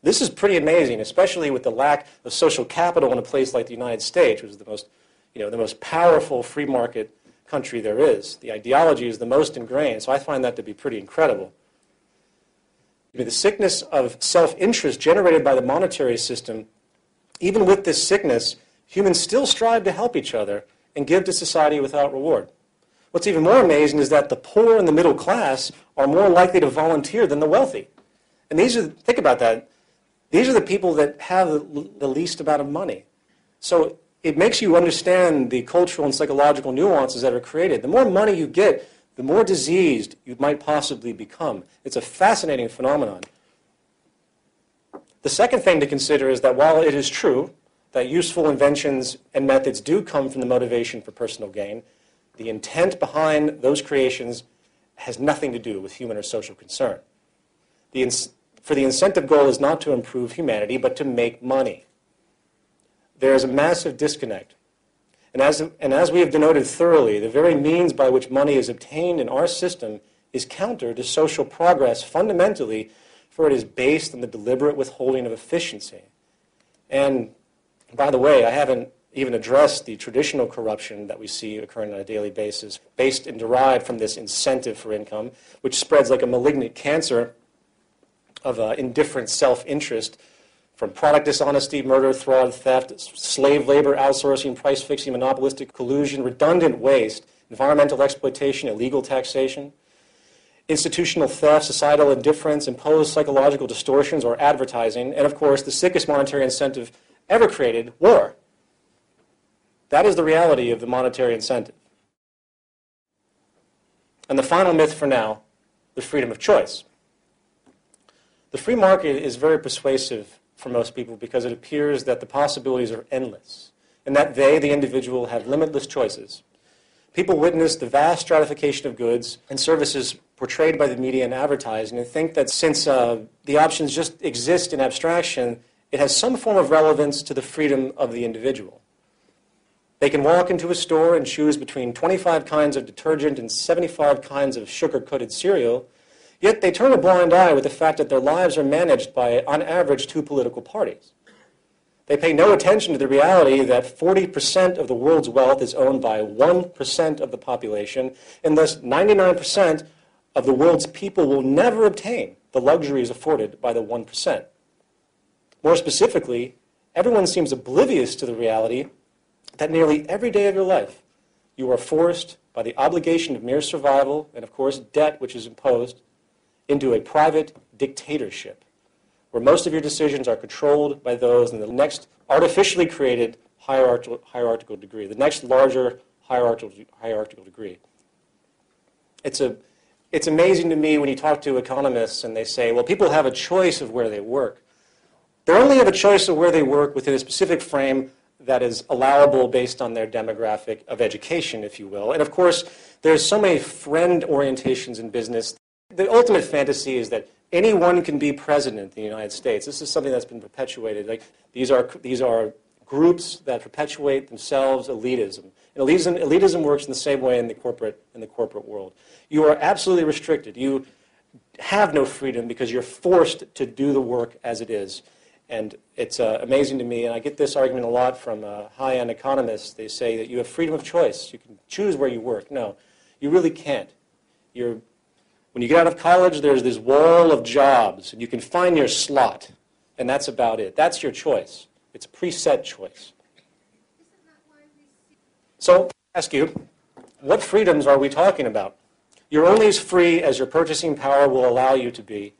This is pretty amazing, especially with the lack of social capital in a place like the United States, which is the most powerful free market country there is. The ideology is the most ingrained, so I find that to be pretty incredible. The sickness of self-interest generated by the monetary system, even with this sickness, humans still strive to help each other and give to society without reward. What's even more amazing is that the poor and the middle class are more likely to volunteer than the wealthy. And think about that, these are the people that have the least amount of money. So it makes you understand the cultural and psychological nuances that are created. The more money you get, the more diseased you might possibly become. It's a fascinating phenomenon. The second thing to consider is that while it is true that useful inventions and methods do come from the motivation for personal gain, the intent behind those creations has nothing to do with human or social concern. For the incentive goal is not to improve humanity, but to make money. There is a massive disconnect. And as we have denoted thoroughly, the very means by which money is obtained in our system is counter to social progress fundamentally, for it is based on the deliberate withholding of efficiency. And by the way, I haven't even addressed the traditional corruption that we see occurring on a daily basis, based and derived from this incentive for income, which spreads like a malignant cancer of indifferent self-interest, from product dishonesty, murder, fraud, theft, slave labor, outsourcing, price fixing, monopolistic collusion, redundant waste, environmental exploitation, illegal taxation, institutional theft, societal indifference, imposed psychological distortions, or advertising, and of course the sickest monetary incentive ever created, war. That is the reality of the monetary incentive. And the final myth for now, the freedom of choice. The free market is very persuasive for most people because it appears that the possibilities are endless and that they, the individual, have limitless choices. People witness the vast stratification of goods and services portrayed by the media and advertising and think that since the options just exist in abstraction, it has some form of relevance to the freedom of the individual. They can walk into a store and choose between 25 kinds of detergent and 75 kinds of sugar-coated cereal, yet they turn a blind eye with the fact that their lives are managed by, on average, 2 political parties. They pay no attention to the reality that 40% of the world's wealth is owned by 1% of the population, and thus 99% of the world's people will never obtain the luxuries afforded by the 1%. More specifically, everyone seems oblivious to the reality that nearly every day of your life you are forced by the obligation of mere survival and, of course, debt which is imposed into a private dictatorship where most of your decisions are controlled by those in the next artificially created hierarchical degree, the next larger hierarchical degree. It's amazing to me when you talk to economists and they say, well, people have a choice of where they work. They only have a choice of where they work within a specific frame that is allowable based on their demographic of education, if you will. And of course, there's so many friend orientations in business. The ultimate fantasy is that anyone can be president in the United States. This is something that's been perpetuated. Like, these are groups that perpetuate themselves elitism. And elitism works in the same way in the corporate world. You are absolutely restricted. You have no freedom because you're forced to do the work as it is. And it's amazing to me, and I get this argument a lot from high-end economists. They say that you have freedom of choice. You can choose where you work. No, you really can't. When you get out of college, there's this wall of jobs, and you can find your slot, and that's about it. That's your choice. It's a preset choice. So I ask you, what freedoms are we talking about? You're only as free as your purchasing power will allow you to be.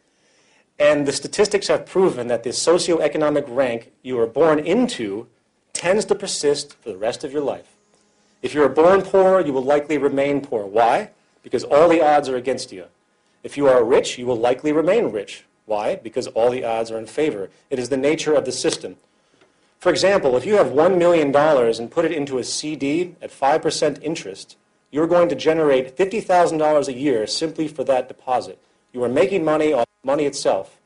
And the statistics have proven that the socioeconomic rank you are born into tends to persist for the rest of your life. If you are born poor, you will likely remain poor. Why? Because all the odds are against you. If you are rich, you will likely remain rich. Why? Because all the odds are in favor. It is the nature of the system. For example, if you have $1 million and put it into a CD at 5% interest, you're going to generate $50,000 a year simply for that deposit. You are making money off money itself.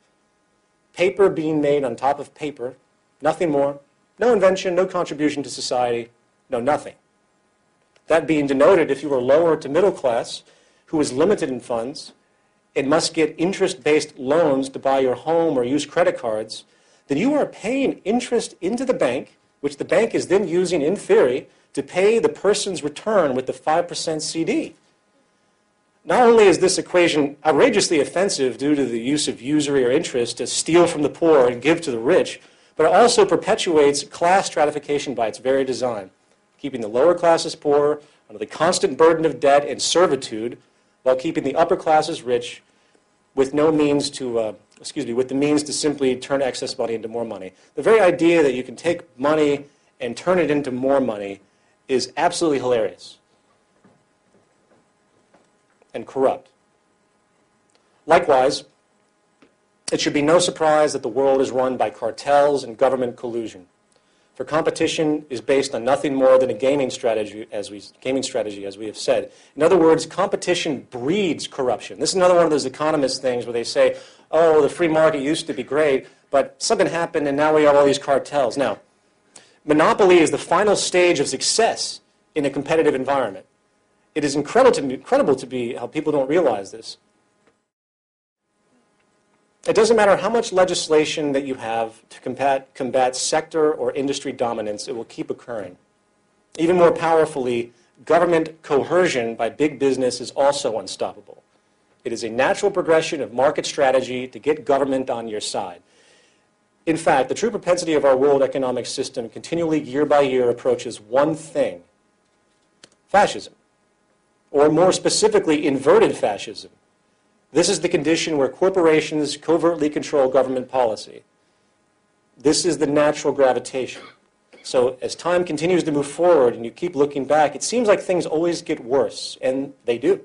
Paper being made on top of paper, nothing more. No invention, no contribution to society, no nothing. That being denoted, if you are lower to middle class, who is limited in funds, and must get interest-based loans to buy your home or use credit cards, then you are paying interest into the bank, which the bank is then using, in theory, to pay the person's return with the 5% CD. Not only is this equation outrageously offensive due to the use of usury or interest to steal from the poor and give to the rich, but it also perpetuates class stratification by its very design, keeping the lower classes poor under the constant burden of debt and servitude, while keeping the upper classes rich with no means to, with the means to simply turn excess money into more money. The very idea that you can take money and turn it into more money is absolutely hilarious and corrupt. Likewise, it should be no surprise that the world is run by cartels and government collusion. For competition is based on nothing more than a gaming strategy, as we have said. In other words, competition breeds corruption. This is another one of those economist things where they say, oh, the free market used to be great, but something happened and now we have all these cartels. Now, monopoly is the final stage of success in a competitive environment. It is incredible to be how people don't realize this. It doesn't matter how much legislation that you have to combat sector or industry dominance, it will keep occurring. Even more powerfully, government coercion by big business is also unstoppable. It is a natural progression of market strategy to get government on your side. In fact, the true propensity of our world economic system continually, year by year, approaches one thing: fascism. Or more specifically, inverted fascism. This is the condition where corporations covertly control government policy. This is the natural gravitation. So as time continues to move forward and you keep looking back, it seems like things always get worse, and they do.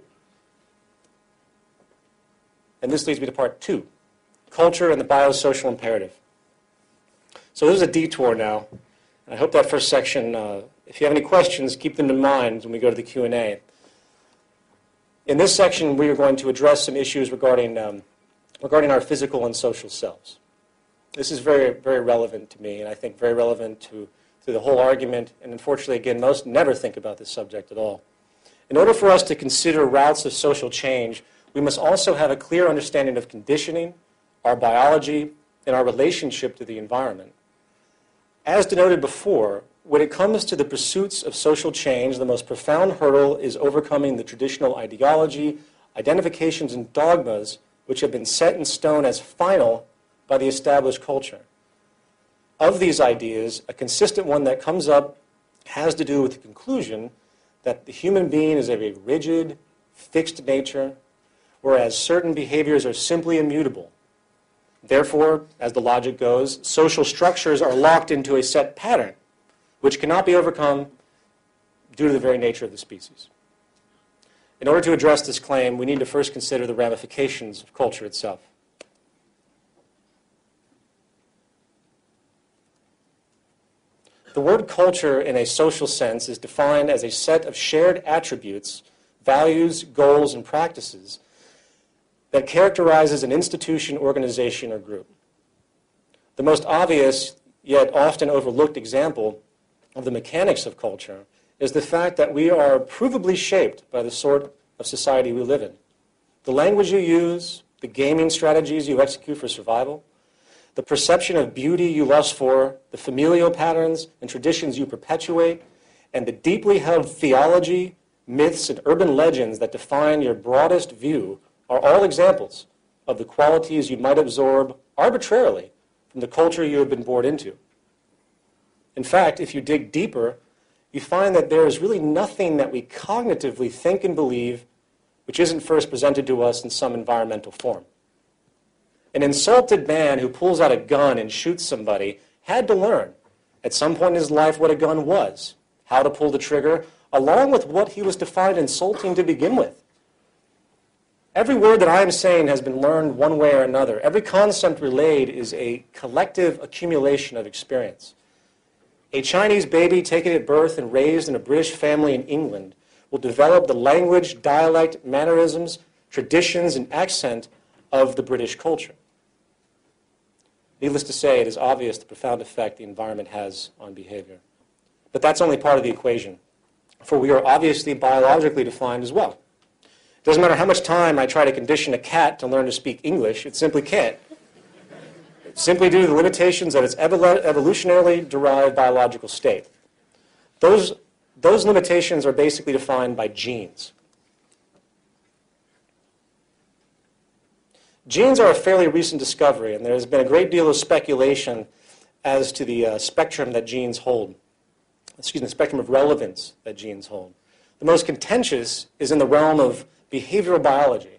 And this leads me to part 2, culture and the biosocial imperative. So this is a detour now. I hope that first section, if you have any questions, keep them in mind when we go to the Q&A. In this section, we are going to address some issues regarding our physical and social selves. This is very, very relevant to me, and I think very relevant to the whole argument. And unfortunately, again, most never think about this subject at all. In order for us to consider routes of social change, we must also have a clear understanding of conditioning, our biology, and our relationship to the environment. As denoted before, when it comes to the pursuits of social change, the most profound hurdle is overcoming the traditional ideology, identifications, and dogmas which have been set in stone as final by the established culture. Of these ideas, a consistent one that comes up has to do with the conclusion that the human being is of a rigid, fixed nature, whereas certain behaviors are simply immutable. Therefore, as the logic goes, social structures are locked into a set pattern, which cannot be overcome due to the very nature of the species. In order to address this claim, we need to first consider the ramifications of culture itself. The word culture in a social sense is defined as a set of shared attributes, values, goals, and practices that characterizes an institution, organization, or group. The most obvious, yet often overlooked example of the mechanics of culture is the fact that we are provably shaped by the sort of society we live in. The language you use, the gaming strategies you execute for survival, the perception of beauty you lust for, the familial patterns and traditions you perpetuate, and the deeply held theology, myths, and urban legends that define your broadest view are all examples of the qualities you might absorb arbitrarily from the culture you have been born into. In fact, if you dig deeper, you find that there is really nothing that we cognitively think and believe which isn't first presented to us in some environmental form. An insulted man who pulls out a gun and shoots somebody had to learn at some point in his life what a gun was, how to pull the trigger, along with what he was to find insulting to begin with. Every word that I am saying has been learned one way or another. Every concept relayed is a collective accumulation of experience. A Chinese baby taken at birth and raised in a British family in England will develop the language, dialect, mannerisms, traditions, and accent of the British culture. Needless to say, it is obvious the profound effect the environment has on behavior. But that's only part of the equation, for we are obviously biologically defined as well. It doesn't matter how much time I try to condition a cat to learn to speak English, it simply can't. Simply due to the limitations of its evolutionarily derived biological state. Those limitations are basically defined by genes. Genes are a fairly recent discovery, and there has been a great deal of speculation as to the spectrum that genes hold. The spectrum of relevance that genes hold. The most contentious is in the realm of behavioral biology.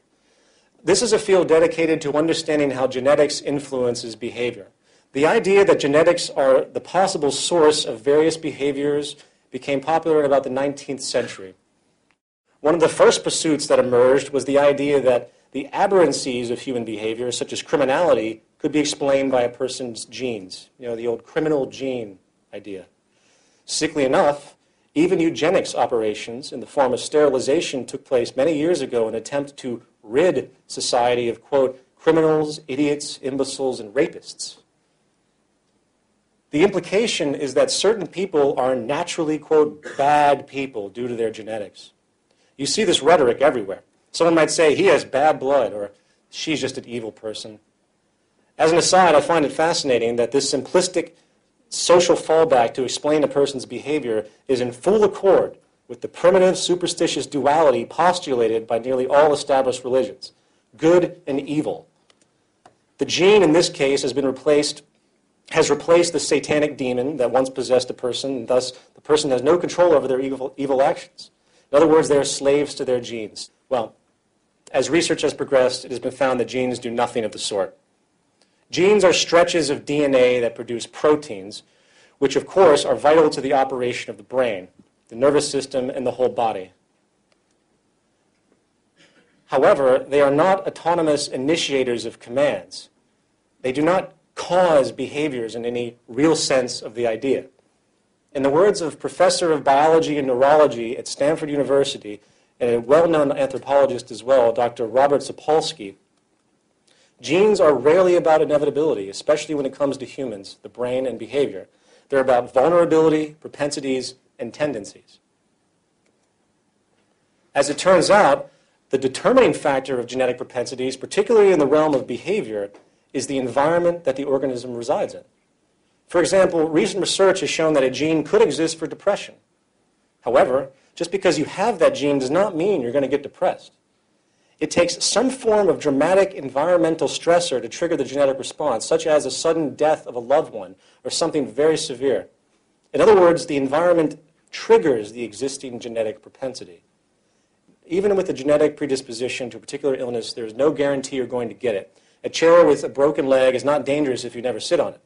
This is a field dedicated to understanding how genetics influences behavior. The idea that genetics are the possible source of various behaviors became popular in about the 19th century. One of the first pursuits that emerged was the idea that the aberrancies of human behavior, such as criminality, could be explained by a person's genes. You know, the old criminal gene idea. Sickly enough, even eugenics operations in the form of sterilization took place many years ago in an attempt to rid society of, quote, criminals, idiots, imbeciles, and rapists. The implication is that certain people are naturally, quote, bad people due to their genetics. You see this rhetoric everywhere. Someone might say, he has bad blood, or she's just an evil person. As an aside, I find it fascinating that this simplistic social fallback to explain a person's behavior is in full accord with the primitive superstitious duality postulated by nearly all established religions, good and evil. The gene in this case has replaced the satanic demon that once possessed a person, and thus the person has no control over their evil actions. In other words, they are slaves to their genes. Well, as research has progressed, it has been found that genes do nothing of the sort. Genes are stretches of DNA that produce proteins, which of course are vital to the operation of the brain, the nervous system, and the whole body. However, they are not autonomous initiators of commands. They do not cause behaviors in any real sense of the idea. In the words of Professor of Biology and Neurology at Stanford University, and a well-known anthropologist as well, Dr. Robert Sapolsky, genes are rarely about inevitability, especially when it comes to humans, the brain, and behavior. They're about vulnerability, propensities, and tendencies. As it turns out, the determining factor of genetic propensities, particularly in the realm of behavior, is the environment that the organism resides in. For example, recent research has shown that a gene could exist for depression. However, just because you have that gene does not mean you're going to get depressed. It takes some form of dramatic environmental stressor to trigger the genetic response, such as a sudden death of a loved one or something very severe. In other words, the environment triggers the existing genetic propensity. Even with a genetic predisposition to a particular illness, there is no guarantee you're going to get it. A chair with a broken leg is not dangerous if you never sit on it.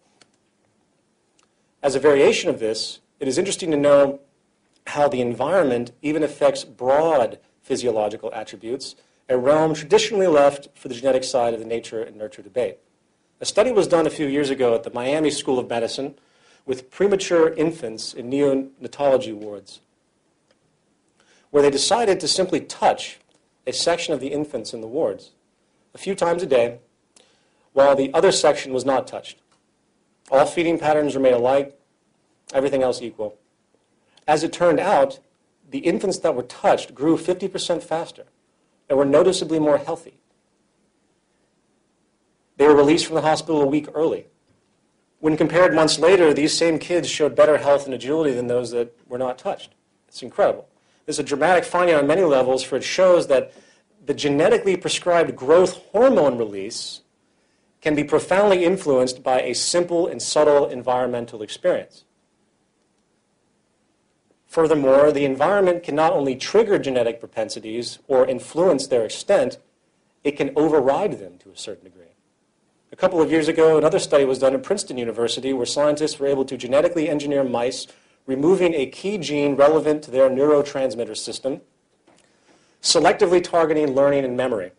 As a variation of this, it is interesting to know how the environment even affects broad physiological attributes, a realm traditionally left for the genetic side of the nature and nurture debate. A study was done a few years ago at the Miami School of Medicine with premature infants in neonatology wards, where they decided to simply touch a section of the infants in the wards a few times a day, while the other section was not touched. All feeding patterns remained alike, everything else equal. As it turned out, the infants that were touched grew 50% faster and were noticeably more healthy. They were released from the hospital a week early. When compared months later, these same kids showed better health and agility than those that were not touched. It's incredible. This is a dramatic finding on many levels, for it shows that the genetically prescribed growth hormone release can be profoundly influenced by a simple and subtle environmental experience. Furthermore, the environment can not only trigger genetic propensities or influence their extent, it can override them to a certain degree. A couple of years ago, another study was done at Princeton University where scientists were able to genetically engineer mice, removing a key gene relevant to their neurotransmitter system, selectively targeting learning and memory.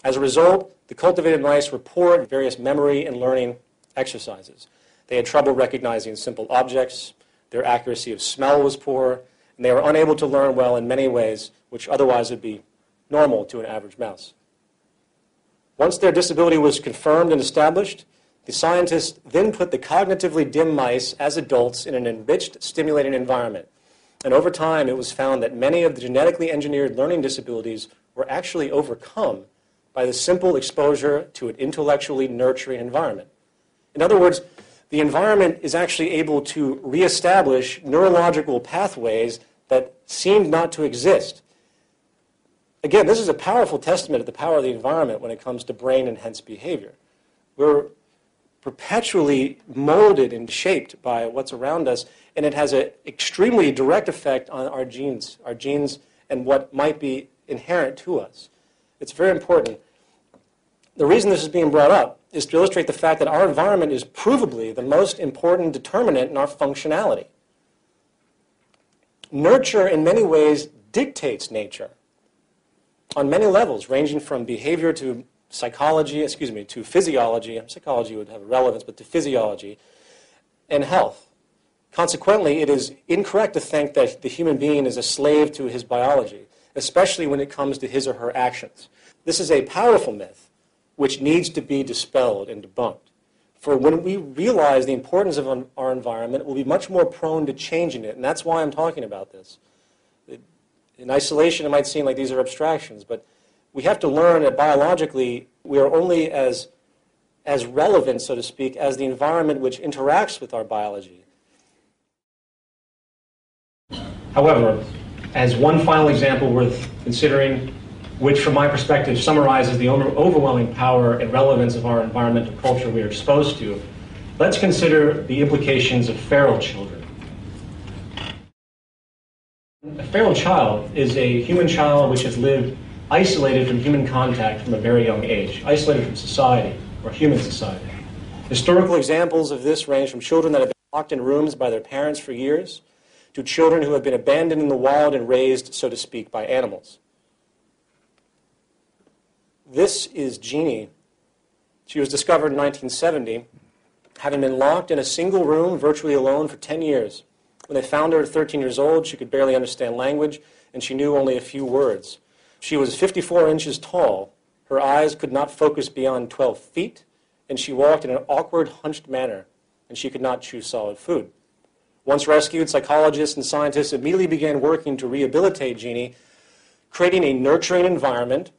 As a result, the cultivated mice were poor at various memory and learning exercises. They had trouble recognizing simple objects, their accuracy of smell was poor, and they were unable to learn well in many ways, which otherwise would be normal to an average mouse. Once their disability was confirmed and established, the scientists then put the cognitively dim mice as adults in an enriched, stimulating environment. And over time, it was found that many of the genetically engineered learning disabilities were actually overcome by the simple exposure to an intellectually nurturing environment. In other words, the environment is actually able to reestablish neurological pathways that seemed not to exist. Again, this is a powerful testament to the power of the environment when it comes to brain and hence behavior. We're perpetually molded and shaped by what's around us, and it has an extremely direct effect on our genes and what might be inherent to us. It's very important. The reason this is being brought up is to illustrate the fact that our environment is provably the most important determinant in our functionality. Nurture, in many ways, dictates nature on many levels, ranging from behavior to psychology, to physiology. Psychology would have relevance, but to physiology. and health. Consequently, it is incorrect to think that the human being is a slave to his biology, especially when it comes to his or her actions. This is a powerful myth which needs to be dispelled and debunked. For when we realize the importance of our environment, we'll be much more prone to changing it, and that's why I'm talking about this. In isolation, it might seem like these are abstractions, but we have to learn that biologically we are only as relevant, so to speak, as the environment which interacts with our biology. However, as one final example worth considering, which from my perspective summarizes the overwhelming power and relevance of our environmental culture we are exposed to, let's consider the implications of feral children. A feral child is a human child which has lived isolated from human contact from a very young age, isolated from society, or human society. Historical examples of this range from children that have been locked in rooms by their parents for years, to children who have been abandoned in the wild and raised, so to speak, by animals. This is Jeannie. She was discovered in 1970, having been locked in a single room, virtually alone, for 10 years. When they found her at 13 years old, she could barely understand language, and she knew only a few words. She was 54 inches tall. Her eyes could not focus beyond 12 feet, and she walked in an awkward, hunched manner, and she could not chew solid food. Once rescued, psychologists and scientists immediately began working to rehabilitate Jeannie, creating a nurturing environment,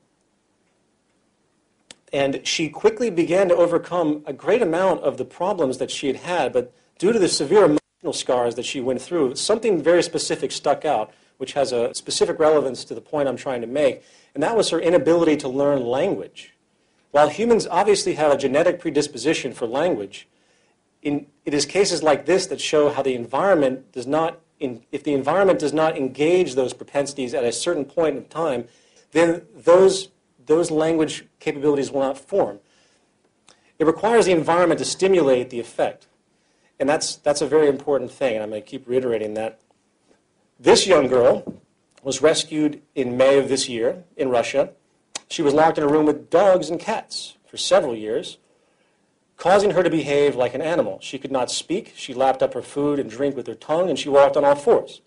and she quickly began to overcome a great amount of the problems that she had had, but due to the severe emotional scars that she went through, something very specific stuck out, which has a specific relevance to the point I'm trying to make, and that was her inability to learn language. While humans obviously have a genetic predisposition for language, it is cases like this that show how the environment does not, if the environment does not engage those propensities at a certain point in time, then those language capabilities will not form. It requires the environment to stimulate the effect. And that's a very important thing, and I'm going to keep reiterating that. This young girl was rescued in May of this year in Russia. She was locked in a room with dogs and cats for several years, causing her to behave like an animal. She could not speak. She lapped up her food and drink with her tongue, and she walked on all fours.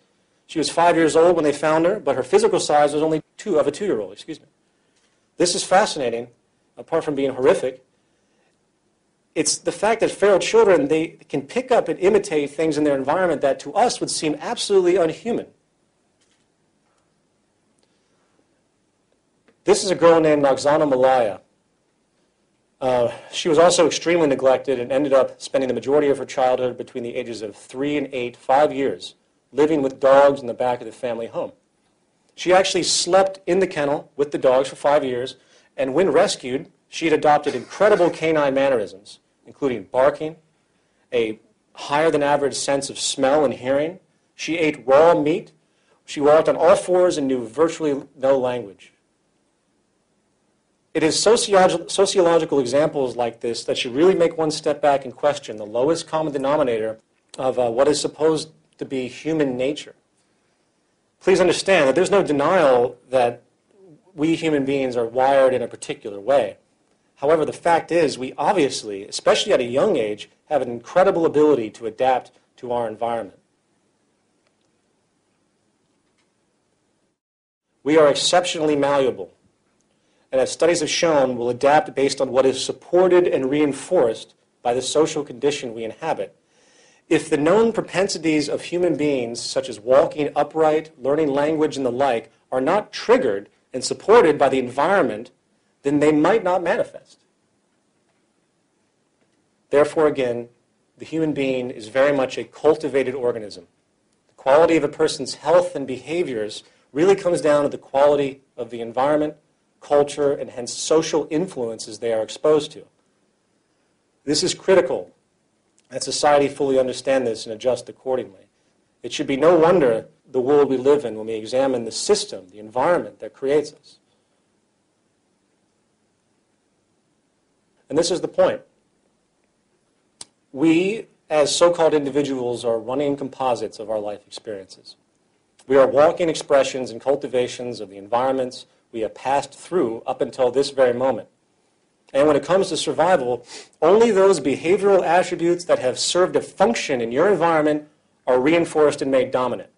She was 5 years old when they found her, but her physical size was only of a 2-year-old. This is fascinating, apart from being horrific. It's the fact that feral children, they can pick up and imitate things in their environment that to us would seem absolutely unhuman. This is a girl named Oksana Malaya. She was also extremely neglected and ended up spending the majority of her childhood between the ages of 3 and 8, 5 years, living with dogs in the back of the family home. She actually slept in the kennel with the dogs for 5 years, and when rescued, she had adopted incredible canine mannerisms, including barking, a higher than average sense of smell and hearing. She ate raw meat. She walked on all fours and knew virtually no language. It is sociological examples like this that should really make one step back and question the lowest common denominator of what is supposed to be human nature. Please understand that there's no denial that we human beings are wired in a particular way. However, the fact is we obviously, especially at a young age, have an incredible ability to adapt to our environment. We are exceptionally malleable, and as studies have shown, will adapt based on what is supported and reinforced by the social condition we inhabit. If the known propensities of human beings, such as walking upright, learning language, and the like, are not triggered and supported by the environment, then they might not manifest. Therefore, again, the human being is very much a cultivated organism. The quality of a person's health and behaviors really comes down to the quality of the environment, culture, and hence social influences they are exposed to. This is critical that society fully understand this and adjust accordingly. It should be no wonder the world we live in when we examine the system, the environment that creates us. And this is the point. We, as so-called individuals, are running composites of our life experiences. We are walking expressions and cultivations of the environments we have passed through up until this very moment. And when it comes to survival, only those behavioral attributes that have served a function in your environment are reinforced and made dominant.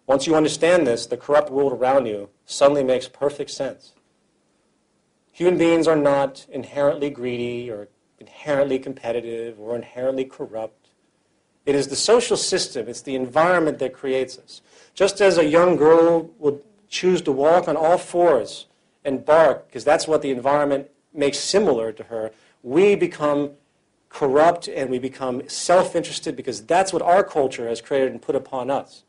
Once you understand this, the corrupt world around you suddenly makes perfect sense. Human beings are not inherently greedy or inherently competitive or inherently corrupt. It is the social system, it's the environment that creates us. Just as a young girl would choose to walk on all fours and bark, because that's what the environment makes similar to her, we become corrupt and we become self-interested because that's what our culture has created and put upon us.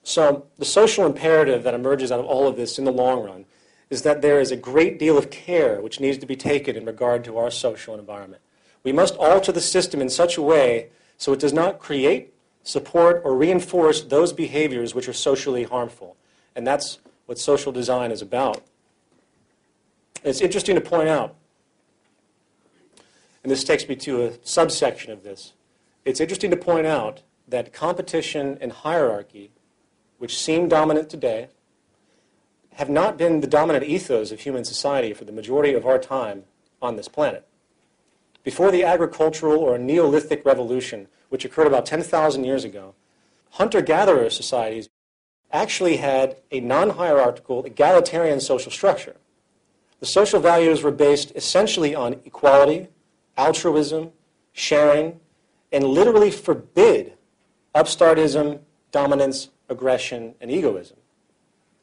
So the social imperative that emerges out of all of this in the long run is that there is a great deal of care which needs to be taken in regard to our social environment. We must alter the system in such a way so it does not create, support, or reinforce those behaviors which are socially harmful. And that's what social design is about. It's interesting to point out, and this takes me to a subsection of this, it's interesting to point out that competition and hierarchy, which seem dominant today, have not been the dominant ethos of human society for the majority of our time on this planet. Before the agricultural or Neolithic revolution, which occurred about 10,000 years ago, hunter-gatherer societies actually had a non-hierarchical, egalitarian social structure. The social values were based essentially on equality, altruism, sharing, and literally forbid upstartism, dominance, aggression, and egoism.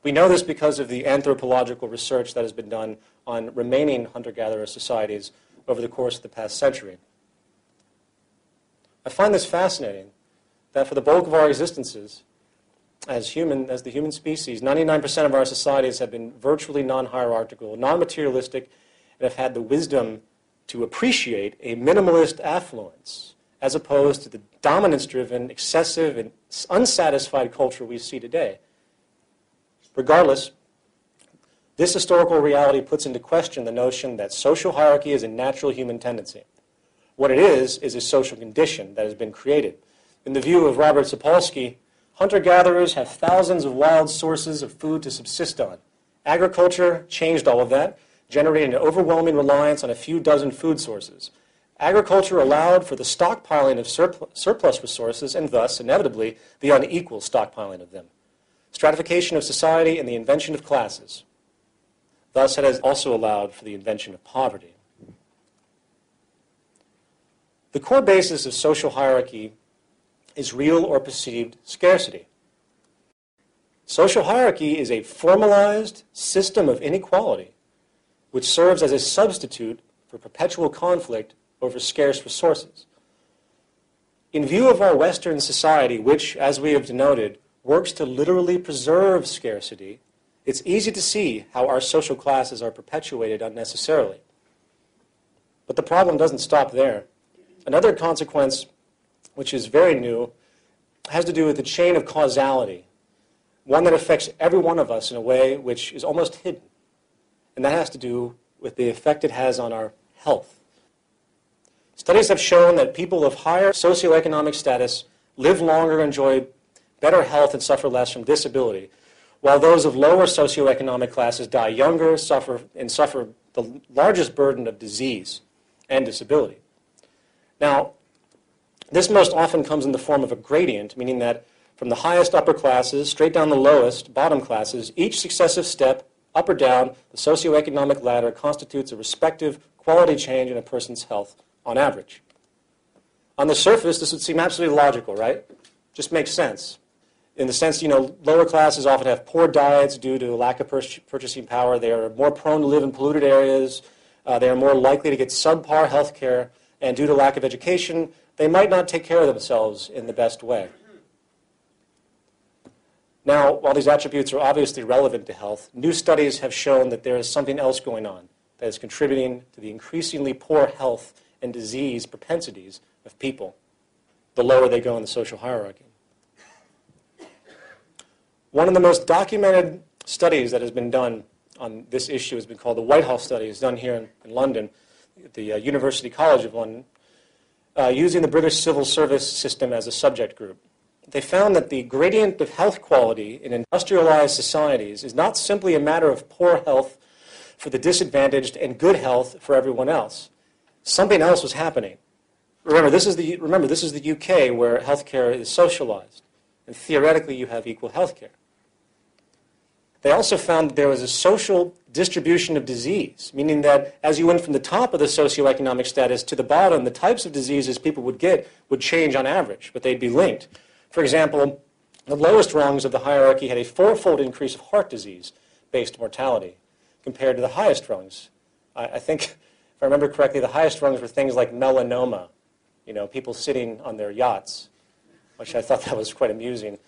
We know this because of the anthropological research that has been done on remaining hunter-gatherer societies over the course of the past century. I find this fascinating, that for the bulk of our existences, as the human species, 99% of our societies have been virtually non-hierarchical, non-materialistic, and have had the wisdom to appreciate a minimalist affluence, as opposed to the dominance-driven, excessive, and unsatisfied culture we see today. Regardless, this historical reality puts into question the notion that social hierarchy is a natural human tendency. What it is a social condition that has been created. In the view of Robert Sapolsky, hunter-gatherers have thousands of wild sources of food to subsist on. Agriculture changed all of that, generating an overwhelming reliance on a few dozen food sources. Agriculture allowed for the stockpiling of surplus resources and thus, inevitably, the unequal stockpiling of them. Stratification of society and the invention of classes. Thus, it has also allowed for the invention of poverty. The core basis of social hierarchy is real or perceived scarcity. Social hierarchy is a formalized system of inequality which serves as a substitute for perpetual conflict over scarce resources. In view of our Western society, which, as we have denoted, works to literally preserve scarcity, it's easy to see how our social classes are perpetuated unnecessarily. But the problem doesn't stop there. Another consequence, which is very new, has to do with the chain of causality, one that affects every one of us in a way which is almost hidden. And that has to do with the effect it has on our health. Studies have shown that people of higher socioeconomic status live longer, enjoy better health, and suffer less from disability, while those of lower socioeconomic classes die younger, suffer the largest burden of disease and disability. Now, this most often comes in the form of a gradient, meaning that from the highest upper classes straight down the lowest bottom classes, each successive step, up or down the socioeconomic ladder, constitutes a respective quality change in a person's health on average. On the surface, this would seem absolutely logical, right? Just makes sense. In the sense, lower classes often have poor diets due to a lack of purchasing power. They are more prone to live in polluted areas. They are more likely to get subpar health care. And due to lack of education, they might not take care of themselves in the best way. Now, while these attributes are obviously relevant to health, new studies have shown that there is something else going on that is contributing to the increasingly poor health and disease propensities of people, the lower they go in the social hierarchy. One of the most documented studies that has been done on this issue has been called the Whitehall Study. It's done here in London, at the University College of London, using the British civil service system as a subject group. They found that the gradient of health quality in industrialized societies is not simply a matter of poor health for the disadvantaged and good health for everyone else. Something else was happening. Remember, this is the UK where healthcare is socialized, and theoretically you have equal healthcare. They also found that there was a social distribution of disease, meaning that as you went from the top of the socioeconomic status to the bottom, the types of diseases people would get would change on average, but they'd be linked. For example, the lowest rungs of the hierarchy had a fourfold increase of heart disease-based mortality compared to the highest rungs. I think, if I remember correctly, the highest rungs were things like melanoma, you know, people sitting on their yachts, which I thought that was quite amusing.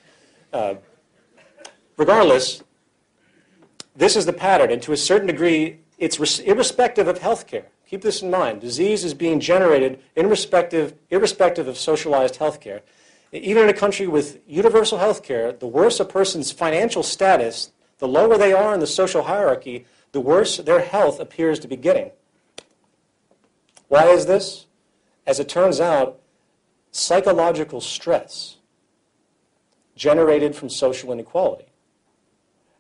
Regardless, this is the pattern, and to a certain degree, it's irrespective of healthcare. Keep this in mind. Disease is being generated irrespective of socialized healthcare. Even in a country with universal healthcare, the worse a person's financial status, the lower they are in the social hierarchy, the worse their health appears to be getting. Why is this? As it turns out, psychological stress generated from social inequality.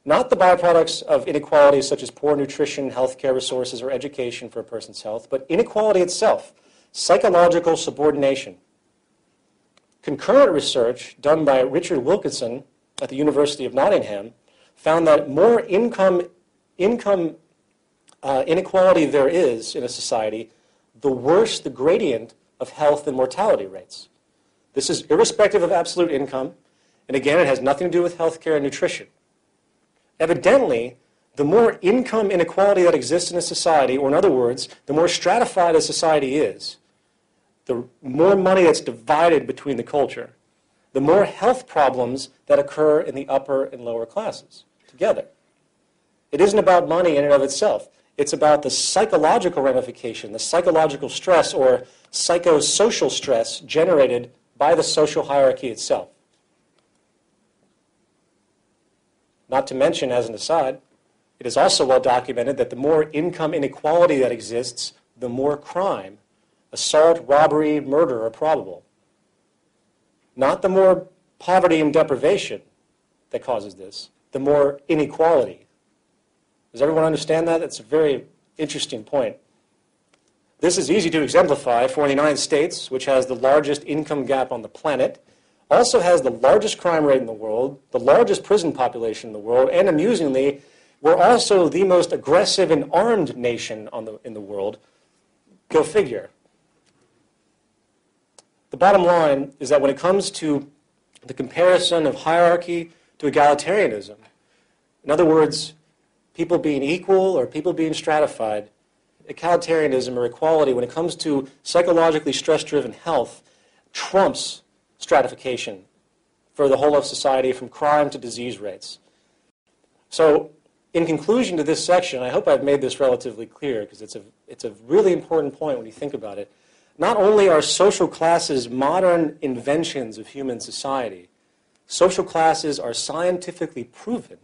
Not the byproducts of inequalities such as poor nutrition, healthcare resources, or education for a person's health, but inequality itself, psychological subordination. Concurrent research done by Richard Wilkinson at the University of Nottingham found that more income inequality there is in a society, the worse the gradient of health and mortality rates. This is irrespective of absolute income, and again, it has nothing to do with healthcare and nutrition. Evidently, the more income inequality that exists in a society, or in other words, the more stratified a society is, the more money that's divided between the culture, the more health problems that occur in the upper and lower classes together. It isn't about money in and of itself. It's about the psychological ramification, the psychological stress or psychosocial stress generated by the social hierarchy itself. Not to mention, as an aside, it is also well documented that the more income inequality that exists, the more crime, assault, robbery, murder are probable. Not the more poverty and deprivation that causes this, the more inequality. Does everyone understand that? That's a very interesting point. This is easy to exemplify, for the United States, which has the largest income gap on the planet, also has the largest crime rate in the world, the largest prison population in the world, and amusingly, we're also the most aggressive and armed nation in the world. Go figure. The bottom line is that when it comes to the comparison of hierarchy to egalitarianism, in other words, people being equal or people being stratified, egalitarianism or equality, when it comes to psychologically stress-driven health, trumps stratification for the whole of society from crime to disease rates. So, in conclusion to this section, I hope I've made this relatively clear because it's a really important point when you think about it. Not only are social classes modern inventions of human society, social classes are scientifically proven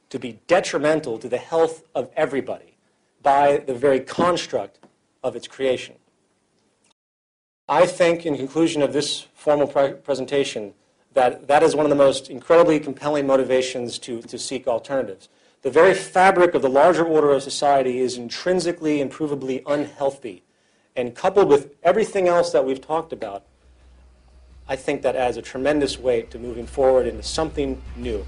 to be detrimental to the health of everybody by the very construct of its creation. I think, in conclusion of this formal presentation, that is one of the most incredibly compelling motivations to seek alternatives. The very fabric of the larger order of society is intrinsically and provably unhealthy. And coupled with everything else that we've talked about, I think that adds a tremendous weight to moving forward into something new.